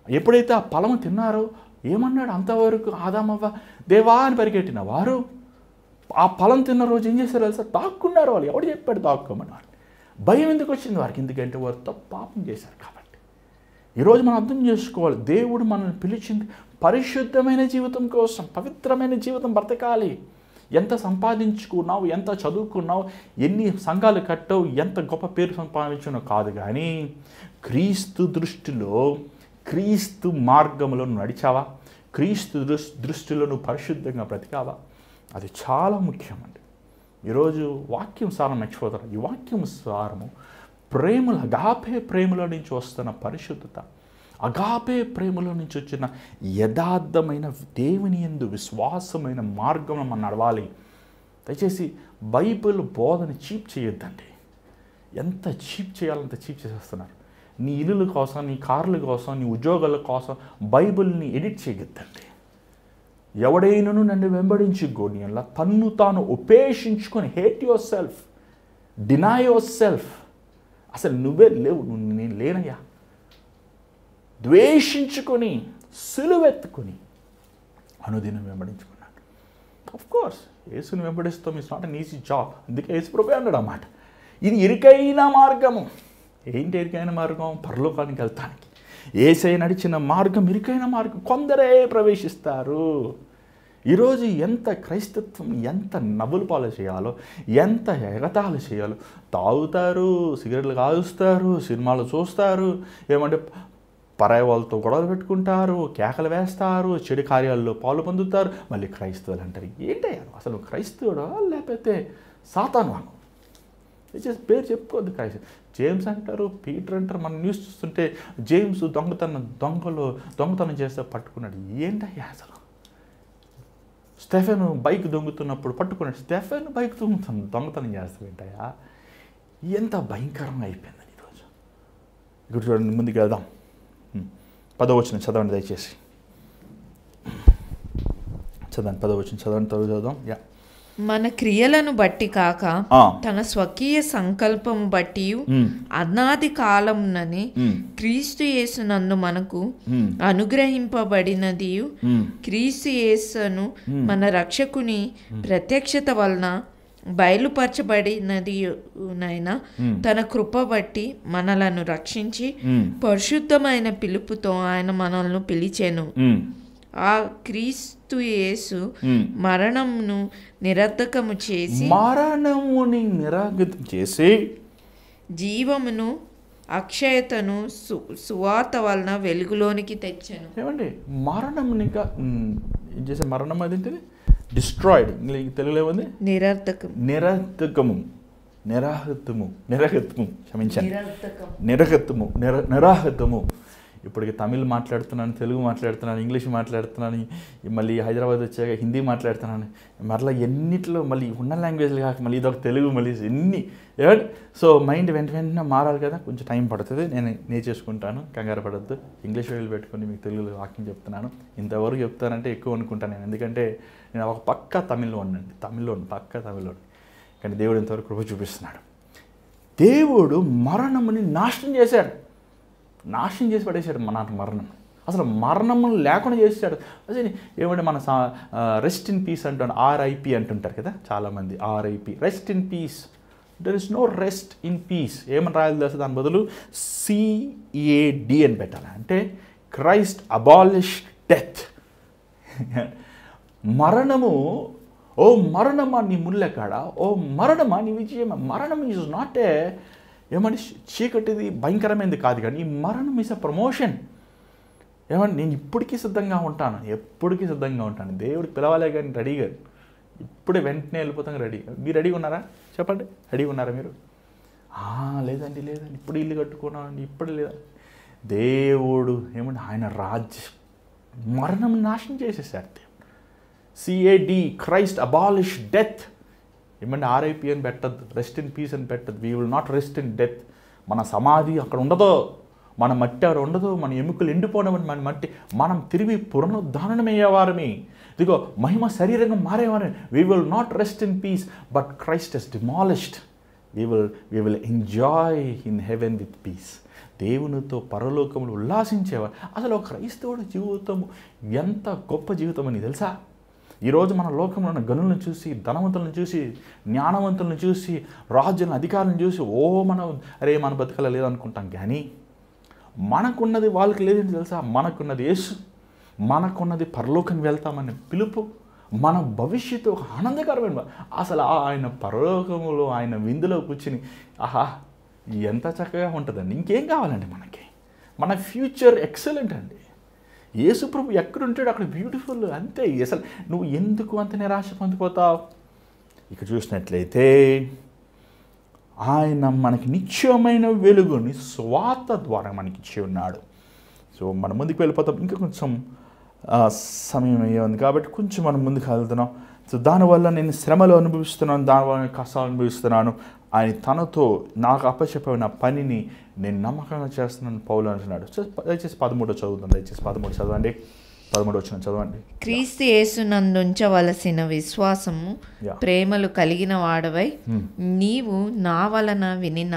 ఎప్పుడైతే ఆ ఫలము తిన్నారో ఏమన్నాడు? అంతవరకు ఆదామవ్వ దేవా అని పరిగెట్టిన వారు ఆ ఫలం తిన్న రోజు ఏం చేశారు తెలుసా? దాక్కున్నారు. వాళ్ళు ఎవడు చెప్పాడు దాక్కోమన్నారు? భయం ఎందుకు వచ్చింది వారికి? ఎందుకంటే వారు తప్పు పాపం చేశారు కాబట్టి. ఈరోజు మనం అర్థం చేసుకోవాలి, దేవుడు మనల్ని పిలిచింది పరిశుద్ధమైన జీవితం కోసం, పవిత్రమైన జీవితం బ్రతకాలి. ఎంత సంపాదించుకున్నావు, ఎంత చదువుకున్నావు, ఎన్ని సంఘాలు కట్టావు, ఎంత గొప్ప పేరు సంపాదించున్నావు కాదు, కానీ క్రీస్తు దృష్టిలో, క్రీస్తు మార్గంలో నువ్వు నడిచావా? క్రీస్తు దృష్టిలో నువ్వు పరిశుద్ధంగా బ్రతికావా? అది చాలా ముఖ్యమండి. ఈరోజు వాక్యం సారం మర్చిపోతారు. ఈ వాక్యం సారము ప్రేమల, అగాపే ప్రేమలో నుంచి వస్తున్న పరిశుద్ధత, అగాపే ప్రేమలో నుంచి వచ్చిన యథార్థమైన దేవుని యందు విశ్వాసమైన మార్గంలో మనం నడవాలి. దయచేసి బైబిల్ బోధన చీప్ చేయొద్దండి. ఎంత చీప్ చేయాలంత చీప్ చేసేస్తున్నారు. నీ ఇల్లుల కోసం, నీ కార్ల కోసం, నీ ఉద్యోగాల కోసం బైబిల్ని ఎడిట్ చేయొద్దండి. ఎవడైనను నన్ను వెంబడించుకోని అలా తన్ను తాను ఉపేక్షించుకొని, hate yourself, deny yourself. అసలు నువ్వే లేవు, నేను లేనయ్యా, ద్వేషించుకొని సిలువెత్తుకొని అనుదినం వెంబడించుకున్నాడు. ఆఫ్కోర్స్ యేసుని వెంబడిస్తాం, it's not an easy job. అందుకే యేసు ప్రభువే అన్నాడు అన్నమాట, ఇది ఇరుకైన మార్గము. ఏంటి ఇరుకైన మార్గం? పరలోకానికి వెళ్తానికి. యేసయ్య నడిచిన మార్గం ఇరుకైన మార్గం, కొందరే ప్రవేశిస్తారు. ఈరోజు ఎంత క్రైస్తత్వం, ఎంత నవ్వులు పాలు చేయాలో, ఎంత ఎగతాళి చేయాలో, తాగుతారు, సిగరెట్లు కాలుస్తారు, సినిమాలు చూస్తారు, ఏమంటే పరాయి వాళ్ళతో గొడవలు పెట్టుకుంటారు, కేకలు వేస్తారు, చెడు కార్యాల్లో పాలు పొందుతారు. మళ్ళీ క్రైస్తవులు అంటారు. ఏంటయ్యా అసలు క్రైస్తవుడా లేకపోతే సాతాను? వాను పేరు చెప్పుకోవద్దు. క్రైస్తవు జేమ్స్ అంటారు, పీటర్ అంటారు. మనం న్యూస్ చూస్తుంటే జేమ్స్ దొంగతనం చేస్తే పట్టుకున్నాడు. ఏంటయ్యా అసలు? స్టెఫెన్ బైక్ దొంగతున్నప్పుడు పట్టుకున్నాడు. స్టెఫెన్ బైక్ దొంగతనం చేస్తాడు. ఏంటయ్యా? ఎంత భయంకరంగా అయిపోయిందని ఈరోజు. ఇక్కడ చూడండి, ముందుకు వెళ్దాం. 10వ వచనం చదవండి దయచేసి. చదవండి 10వ వచనం చదవండి, త్వరగా చదువుదాం. మన క్రియలను బట్టి కాక తన స్వకీయ సంకల్పం బట్టి అనాది కాలంనని క్రీస్తు యేసునందు మనకు అనుగ్రహింపబడినది, క్రీస్తు యేసును మన రక్షకుని ప్రత్యక్షత వలన బయలుపరచబడినది నైనా తన కృప బట్టి మనలను రక్షించి పరిశుద్ధమైన పిలుపుతో ఆయన మనల్ని పిలిచెను. ఆ క్రీస్తు యేసు మరణమును నిరర్ధకము చేసి జీవమును అక్షయతను సువార్త వలన వెలుగులోనికి తెచ్చాను. ఏమండి మరణం ఇంకా చేసే మరణం అదేంటిది? డిస్ట్రాయిడ్. తెలుగులో ఏముంది? నిరాహతము. క్షమించండి, నిరాహతము. ఇప్పటికి తమిళ్ మాట్లాడుతున్నాను, తెలుగు మాట్లాడుతున్నాను, ఇంగ్లీష్ మాట్లాడుతున్నాను, మళ్ళీ హైదరాబాద్ వచ్చాక హిందీ మాట్లాడుతున్నాను, మరలా ఎన్నిట్లో మళ్ళీ ఉన్న లాంగ్వేజ్లు కాక మళ్ళీ ఇదొక తెలుగు, మళ్ళీ ఎన్ని సో మైండ్ వెంటనే మారాలి కదా, కొంచెం టైం పడుతుంది. నేను నేర్చేసుకుంటాను, కంగారు పడద్దు. ఇంగ్లీష్ వేలు పెట్టుకొని మీకు తెలుగులో వాక్యం చెప్తున్నాను. ఇంతవరకు చెప్తానంటే ఎక్కువ అనుకుంటాను నేను, ఎందుకంటే నేను ఒక పక్క తమిళ్లోని, పక్క తమిళ్లోని. కానీ దేవుడు ఇంతవరకు కృప చూపిస్తున్నాడు. దేవుడు మరణముని నాశనం చేశాడు, నాశనం చేసి పడేశాడు. మరణం అసలు మరణము లేకుండా చేశాడు. అదే ఏమంటే మన రెస్ట్ ఇన్ పీస్ అంటాడు, ఆర్ఐపి అంటుంటారు కదా చాలామంది, RIP, rest in peace. There is no rest in peace. ఏమని రాయాలి తెలుసు? దాని బదులు CAD అని పెట్టాలి. అంటే క్రైస్ట్ అబాలిష్ డెత్. మరణము, ఓ మరణమా నీ ముళ్ళెకాడ, ఓ మరణమా నీ విజయం. మరణం ఈజ్ నాట్ ఏమంటే చీకటిది భయంకరమైనది కాదు, కానీ ఈ మరణం ఈజ్ అ ప్రమోషన్. ఏమంటే నేను ఇప్పటికీ సిద్ధంగా ఉంటాను, ఎప్పటికీ సిద్ధంగా ఉంటాను. దేవుడికి పిలవాలే కానీ రెడీగా, ఇప్పుడే వెంటనే వెళ్ళిపోతాం రెడీగా. మీరు రెడీగా ఉన్నారా? చెప్పండి, రెడీగా ఉన్నారా మీరు? లేదండి ఇప్పుడు ఇల్లు కట్టుకున్నానండి, ఇప్పుడు లేదా. దేవుడు ఏమంటే ఆయన రాజ్యం, మరణం నాశనం చేసేసారు. CAD, Christ abolish death. ఏమంటే RIP అని పెట్టద్దు, రెస్ట్ ఇన్ పీస్ అని పెట్టద్దు. We will not rest in death. మన సమాధి అక్కడ ఉండదు, మన మట్టి అక్కడ ఉండదు, మన ఎముకలు ఎండిపోవడం మన మట్టి, మనం తిరిగి పునరుద్ధారణమయ్యేవారమి. ఇదిగో మహిమ శరీరంగా మారేవారమి. We will not rest in peace, but Christ has demolished. We will enjoy in heaven with peace. దేవునితో పరలోకములు ఉల్లాసించేవారు. అసలు ఒక క్రైస్తవుడి జీవితం ఎంత గొప్ప జీవితం అని తెలుసా? ఈరోజు మన లోకంలో ఉన్న గనులను చూసి, ధనవంతులను చూసి, జ్ఞానవంతులను చూసి, రాజులను, అధికారులను చూసి మనం మన బతకల లేదనుకుంటాం. కానీ మనకున్నది వాళ్ళకి లేదని తెలుసా? మనకున్నది యేసు, మనకున్నది పరలోకం వెళ్తామని పిలుపు, మన భవిష్యత్తు ఒక ఆనందకరమైన. అసలు ఆయన పరలోకములో ఆయన విందులో కూర్చుని ఎంత చక్కగా ఉంటుందండి. ఇంకేం కావాలండి మనకి? మన ఫ్యూచర్ ఎక్సలెంట్ అండి. యేసుప్రభు ఎక్కడుంటాడు అక్కడ బ్యూటిఫుల్, అంతే. అసలు నువ్వు ఎందుకు అంత నిరాశ పొందిపోతావు? ఇక చూసినట్లయితే ఆయన మనకి నిత్యమైన వెలుగుని స్వాత ద్వారా మనకి ఇచ్చి ఉన్నాడు. సో మనం ముందుకు వెళ్ళిపోతాం. ఇంకా కొంచెం సమయం అయ్యింది కాబట్టి కొంచెం మనం ముందుకు వెళ్తున్నాం. సో దానివల్ల నేను శ్రమలు అనుభవిస్తున్నాను, దానివల్ల కష్టాలు అనుభవిస్తున్నాను. ఆయన తనతో నాకు అప్పచెప్పిన పనిని నేను నమ్మకంగా చేస్తున్నాను పౌలు అంటున్నాడు. దయచేసి 13 చదువుతాం. దయచేసి 13 చదవండి. 13 వచ్చిన చదవండి. క్రీస్తు యేసునందుంచవలసిన విశ్వాసము ప్రేమలు కలిగిన వాడవై నీవు నా వలన వినిన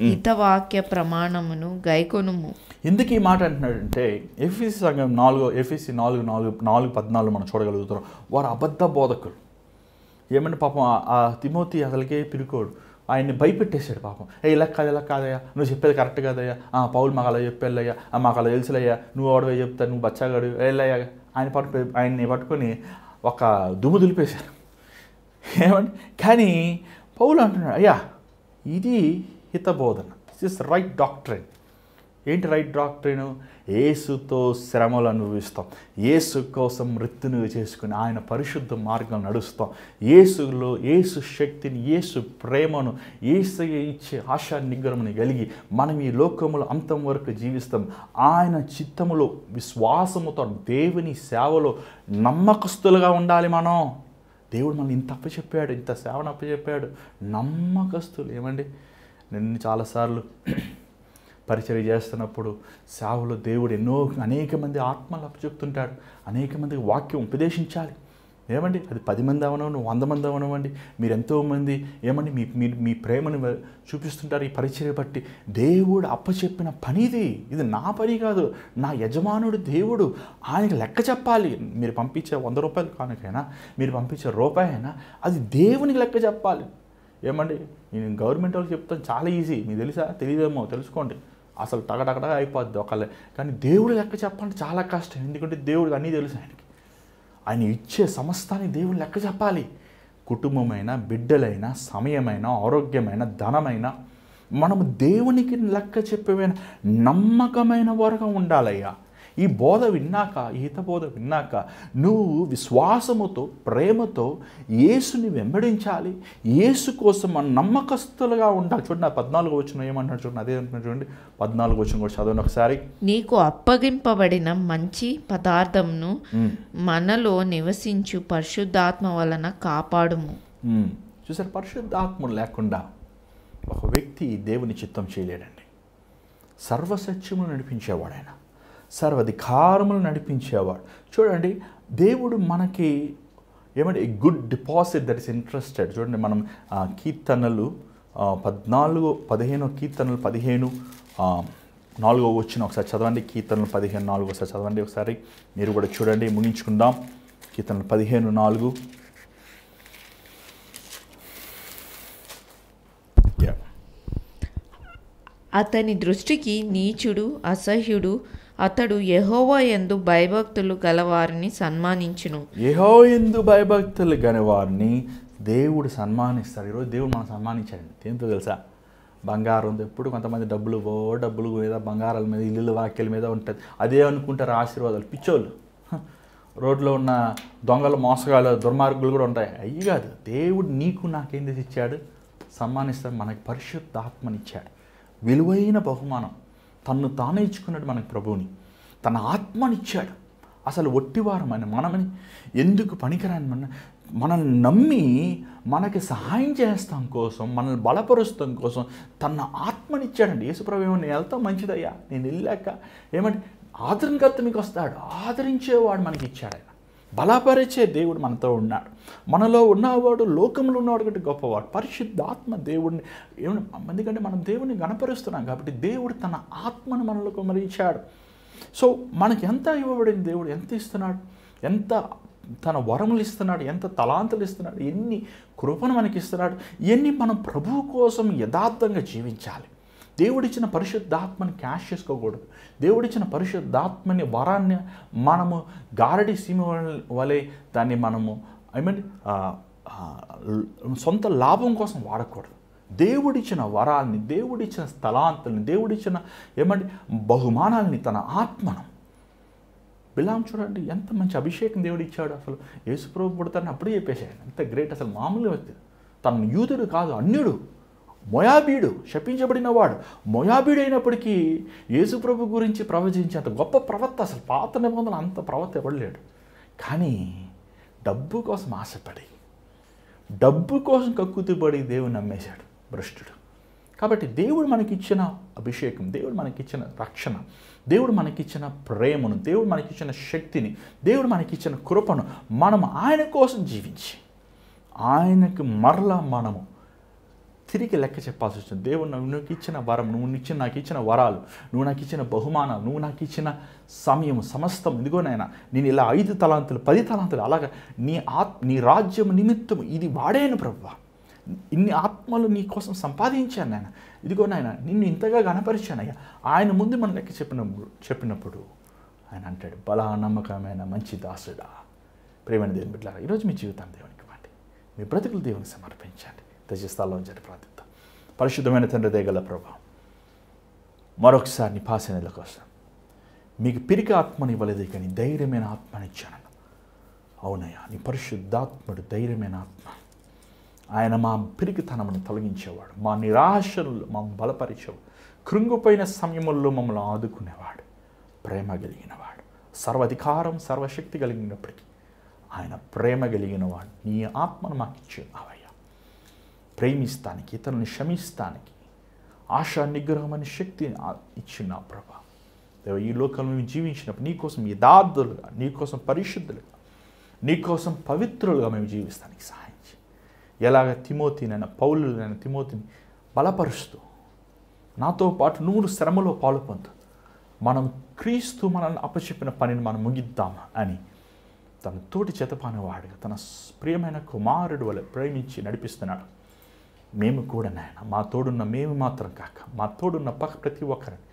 హితవాక్య ప్రమాణమును గైకొనుము. ఎందుకు ఈ మాట అంటున్నాడంటే ఎఫెసీ సంఘం 4:14 మనం చూడగలుగుతున్నాం. వారు అబద్ధ బోధకులు. ఏమంటే పాపం ఆ తిమోతి అసలుకే పిరుకోడు, ఆయన్ని భయపెట్టేశాడు పాపం. ఇలా కాదయ్యా, నువ్వు చెప్పేది కరెక్ట్ కాదయ్యా, పౌలు మాకు అలా చెప్పేళ్ళయ్యా, మాకు అలా తెలుసులయ్యా, నువ్వు ఆడవే చెప్తా, నువ్వు బచ్చాగాడు వెళ్ళయ్యా. ఆయన్ని పట్టుకొని ఒక దుమ్ము దులిపేశారు. ఏమంటే కానీ పౌలు అంటున్నాడు, అయ్యా ఇది హితబోధన, దిస్ ఇస్ రైట్ డాక్ట్రైన్. ఏంటి రైట్ డాక్ట్రైన్? యేసుతో శ్రమలు అనుభవిస్తాం, యేసు కోసం మృత్యును చేసుకుని ఆయన పరిశుద్ధ మార్గం నడుస్తాం, యేసులో యేసు శక్తిని, యేసు ప్రేమను, యేసు ఇచ్చే ఆశా నిగ్రహముని కలిగి మనం ఈ లోకములో అంతం వరకు జీవిస్తాం. ఆయన చిత్తములో విశ్వాసముతో దేవుని సేవలో నమ్మకస్తులుగా ఉండాలి మనం. దేవుడు మనల్ని ఇంత అప్పచెప్పాడు, ఇంత సేవను అప్పచెప్పాడు. నమ్మకస్తులు. ఏమండి, నేను చాలాసార్లు పరిచర్య చేస్తున్నప్పుడు సేవలో దేవుడు అనేక మంది ఆత్మలు అప్పచెప్తుంటాడు, అనేక మందికి వాక్యం ఉపదేశించాలి. ఏమండి, అది 10 మంది అవనవండి, 100 మంది అవనవండి, మీరు ఎంతోమంది ఏమండి మీ ప్రేమను చూపిస్తుంటారు ఈ పరిచర్య బట్టి. దేవుడు అప్పచెప్పిన పనిది, ఇది నా పని కాదు, నా యజమానుడు దేవుడు, ఆయనకి లెక్క చెప్పాలి. మీరు పంపించే 100 రూపాయలు కానుకైనా, మీరు పంపించే రూపాయి అయినా అది దేవునికి లెక్క చెప్పాలి. ఏమండి, నేను గవర్నమెంట్ వాళ్ళకి చెప్తాను చాలా ఈజీ, మీకు తెలుసా? తెలియదేమో, తెలుసుకోండి, అసలు టగటగటగా అయిపోద్ది ఒకళ్ళే. కానీ దేవుడు లెక్క చెప్పాలంటే చాలా కష్టం, ఎందుకంటే దేవుడికి అన్నీ తెలుసు. ఆయన ఇచ్చే సమస్తాన్ని దేవుడు లెక్క చెప్పాలి. కుటుంబమైనా, బిడ్డలైనా, సమయమైనా, ఆరోగ్యమైన, ధనమైనా మనము దేవునికి లెక్క చెప్పేవైనా నమ్మకమైన వరకు ఉండాలయ్యా. ఈ బోధ విన్నాక, ఈత బోధ విన్నాక నువ్వు విశ్వాసముతో, ప్రేమతో యేసుని వెంబడించాలి. యేసు కోసం మన నమ్మకస్తులుగా ఉండాలి. చూడండి, ఆ 14 వచనం ఏమంటున్నాడు చూడండి, అదే అంటున్నాడు చూడండి. 14 వచనం కూడా చదవండి ఒకసారి. నీకు అప్పగింపబడిన మంచి పదార్థంను మనలో నివసించు పరిశుద్ధాత్మ వలన కాపాడుము. చూసారు, పరిశుద్ధాత్మ లేకుండా ఒక వ్యక్తి దేవుని చిత్తం చేయలేడండి. సర్వసత్యములు నడిపించేవాడు ఆయన, సర్వాధికారములు నడిపించేవాడు. చూడండి, దేవుడు మనకి ఏమంటే good deposit that is interested. చూడండి, మనం కీర్తనలు 15 కీర్తనలు 15:4 వచ్చిన ఒకసారి చదవండి. కీర్తనలు 15:4 ఒకసారి చదవండి ఒకసారి. మీరు కూడా చూడండి, ముగించుకుందాం. కీర్తనలు 15:4. అతని దృష్టికి నీచుడు, అసహ్యుడు అతడు. యెహోవా యందు భయభక్తులు గలవారిని సన్మానించును. యెహోవా యందు భయభక్తులు గలవారిని దేవుడు సన్మానిస్తాడు. ఈరోజు దేవుడు మనం సన్మానించాడండి. దేంతో తెలుసా? బంగారం. ఎప్పుడు కొంతమంది డబ్బులు మీద, బంగారాల మీద, ఇల్లు వాక్యాల మీద ఉంటుంది. అదే అనుకుంటారు ఆశీర్వాదాలు. పిచ్చోళ్ళు, రోడ్లో ఉన్న దొంగలు, మోసగాళ్ళు, దుర్మార్గులు కూడా ఉంటాయి. అయ్యి కాదు, దేవుడు నీకు నాకేం చేసి ఇచ్చాడు? సన్మానిస్తాడు. మనకి పరిశుద్ధ ఆత్మనిచ్చాడు, విలువైన బహుమానం. తన్ను తానే ఇచ్చుకున్నాడు మనకి ప్రభువుని, తన ఆత్మనిచ్చాడు. అసలు ఒట్టివారమని మనమని ఎందుకు పనికిరాని మనల్ని నమ్మి మనకి సహాయం చేస్తాం కోసం, మనల్ని బలపరుస్తాం కోసం తన ఆత్మనిచ్చాడండి. యేసుప్రభు ఏమో నేను వెళ్తాం మంచిదయ్యా, నేను వెళ్ళాక ఏమంటే ఆదరణకర్త మీకు వస్తాడు, ఆదరించేవాడు మనకి ఇచ్చాడు. ఆయన బలపరిచే దేవుడు మనతో ఉన్నాడు. మనలో ఉన్నవాడు లోకంలో ఉన్నవాడు కంటే గొప్పవాడు పరిశుద్ధాత్మ దేవుడిని. ఎందుకంటే మనం దేవుడిని గణపరుస్తున్నాం కాబట్టి దేవుడు తన ఆత్మను మనలో కుమరించాడు. సో మనకి ఎంత ఇవ్వబడింది, దేవుడు ఎంత ఇస్తున్నాడు, ఎంత తన వరములు ఇస్తున్నాడు, ఎంత తలాంతులు ఇస్తున్నాడు, ఎన్ని కృపను మనకి ఇస్తున్నాడు. ఇవన్నీ మనం ప్రభువు కోసం యథార్థంగా జీవించాలి. దేవుడిచ్చిన పరిశుద్ధాత్మని క్యాష్ చేసుకోకూడదు. దేవుడిచ్చిన పరిశుద్ధాత్మని వరాన్ని మనము గారడి సీమ వలె దాన్ని మనము సొంత లాభం కోసం వాడకూడదు. దేవుడిచ్చిన వరాల్ని, దేవుడిచ్చిన స్థలాంతుల్ని, దేవుడిచ్చిన బహుమానాల్ని, తన ఆత్మను. బిలాం చూడండి, ఎంత మంచి అభిషేకం దేవుడు ఇచ్చాడు. అసలు యేసుప్రభు పుడతారని అప్పుడే చెప్పేశాడు. ఎంత గ్రేట్, అసలు మామూలు వ్యక్తి. తన యూదుడు కాదు, అన్యుడు, మోయాబీడు, శపించబడినవాడు. మోయాబీడు అయినప్పటికీ యేసుప్రభు గురించి ప్రవచించేంత గొప్ప ప్రవక్త. అసలు పాత నిబంధనలు అంత ప్రవక్త ఇవ్వలేడు. కానీ డబ్బు కోసం ఆశపడి, డబ్బు కోసం కక్కుతుపడి దేవుని నమ్మేశాడు భ్రష్టుడు. కాబట్టి దేవుడు మనకిచ్చిన అభిషేకం, దేవుడు మనకిచ్చిన రక్షణ, దేవుడు మనకిచ్చిన ప్రేమను, దేవుడు మనకిచ్చిన శక్తిని, దేవుడు మనకిచ్చిన కృపను మనం ఆయన కోసం జీవించి ఆయనకు మరలా మనము తిరిగి లెక్క చెప్పాల్సి వచ్చింది. దేవుడు నువ్వు ఇచ్చిన వరం, నాకు ఇచ్చిన వరాలు, నువ్వు నాకు ఇచ్చిన బహుమానాలు, నువ్వు నాకు ఇచ్చిన సమయం సమస్తం ఇదిగోనైనా నేను ఇలా 5 తలాంతులు 10 తలాంతులు అలాగా నీ రాజ్యం నిమిత్తం ఇది వాడాను ప్రభువా, ఇన్ని ఆత్మలు నీ కోసం సంపాదించాను నాయన, ఇదిగో నాయన నిన్ను ఇంతగా గణపరిచానయ్యా. ఆయన ముందు మన లెక్క చెప్పినప్పుడు ఆయన అంటాడు, బలా నమ్మకమైన మంచి దాసుడా. ప్రేమైన దేవుని బిడ్డలారా, ఈరోజు మీ జీవితాన్ని దేవునికి ఇవ్వండి, మీ బ్రతుకులు దేవునికి సమర్పించండి. దయచేస్తాలో జరిగి ప్రార్థిద్దాం. పరిశుద్ధమైన తండ్రి దయగల ప్రభా, మరొకసారి నీ పాసనల కోసం మీకు పిరికి ఆత్మని ఇవ్వలేదు కానీ ధైర్యమైన ఆత్మనిచ్చాను. అవునయ్యా, నీ పరిశుద్ధాత్ముడు ధైర్యమైన ఆత్మ. ఆయన మా పిరికితనమును తొలగించేవాడు, మా నిరాశలు మమ్మల్ని బలపరిచేవాడు, కృంగిపోయిన సమయంలో మమ్మల్ని ఆదుకునేవాడు, ప్రేమ కలిగినవాడు, సర్వాధికారం సర్వశక్తి కలిగినప్పటికీ ఆయన ప్రేమ కలిగినవాడు. నీ ఆత్మను మాకు ఇచ్చేవావయ్యా, ప్రేమిస్తానికి, ఇతరులను క్షమిస్తానికి, ఆశా నిగ్రహం అనే శక్తిని ఇచ్చిన ప్రభా. ఈ లోకంలో మేము జీవించినప్పుడు నీకోసం యథార్థులుగా, నీకోసం పరిశుద్ధులుగా, నీకోసం పవిత్రులుగా మేము జీవిస్తానికి సహాయం చేయి. ఎలాగ తిమోతినైనా పౌలునైనా తిమోతిని బలపరుస్తూ నాతో పాటు నువ్వు శ్రమలో పాలు పొందు, మనం క్రీస్తు మనల్ని అప్పచెప్పిన పనిని మనం ముగిద్దామా అని తన తోటి చేతపానేవాడుగా తన ప్రియమైన కుమారుడు వల్ల ప్రేమించి నడిపిస్తున్నాడు. మేము కూడా నాయన మా తోడున్న మేము మాత్రం కాక మా తోడున్న ప్రతి ఒక్కరిని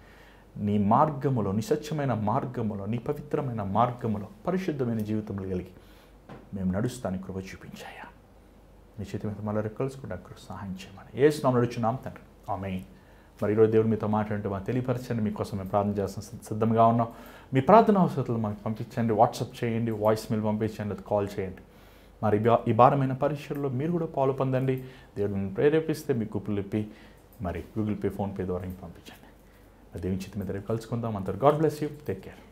నీ మార్గములో, నీ స్వచ్ఛమైన మార్గములో, నీ పవిత్రమైన మార్గములో, పరిశుద్ధమైన జీవితంలో కలిగి మేము నడుస్తానికి కృప చూపించాయా. నీ చేతి మీద మళ్ళీ కలుసుకుంటే సహాయం చేయమని యేసు నామములో నడుచున్నాం తండ్రి, ఆమేన్. మరి ఈరోజు దేవుడు మీతో మాట్లాడుతూ మాకు తెలియపరచండి. మీకోసం మేము ప్రార్థన చేస్తాం, సిద్ధంగా ఉన్నాం. మీ ప్రార్థన అవసరాలు మాకు పంపించండి, వాట్సాప్ చేయండి, వాయిస్ మెయిల్ పంపించండి, లేదా కాల్ చేయండి. మరి ఈ భారమైన పరీక్షల్లో మీరు కూడా పాలు పొందండి. దేవుడిని ప్రేరేపిస్తే మీ కుప్పలు ఇప్పి మరి గూగుల్ పే, ఫోన్పే ద్వారా పంపించండి. దేవుని చిత్తం మీద రేపు కలుసుకుందాం. అంతా God bless you. Take care.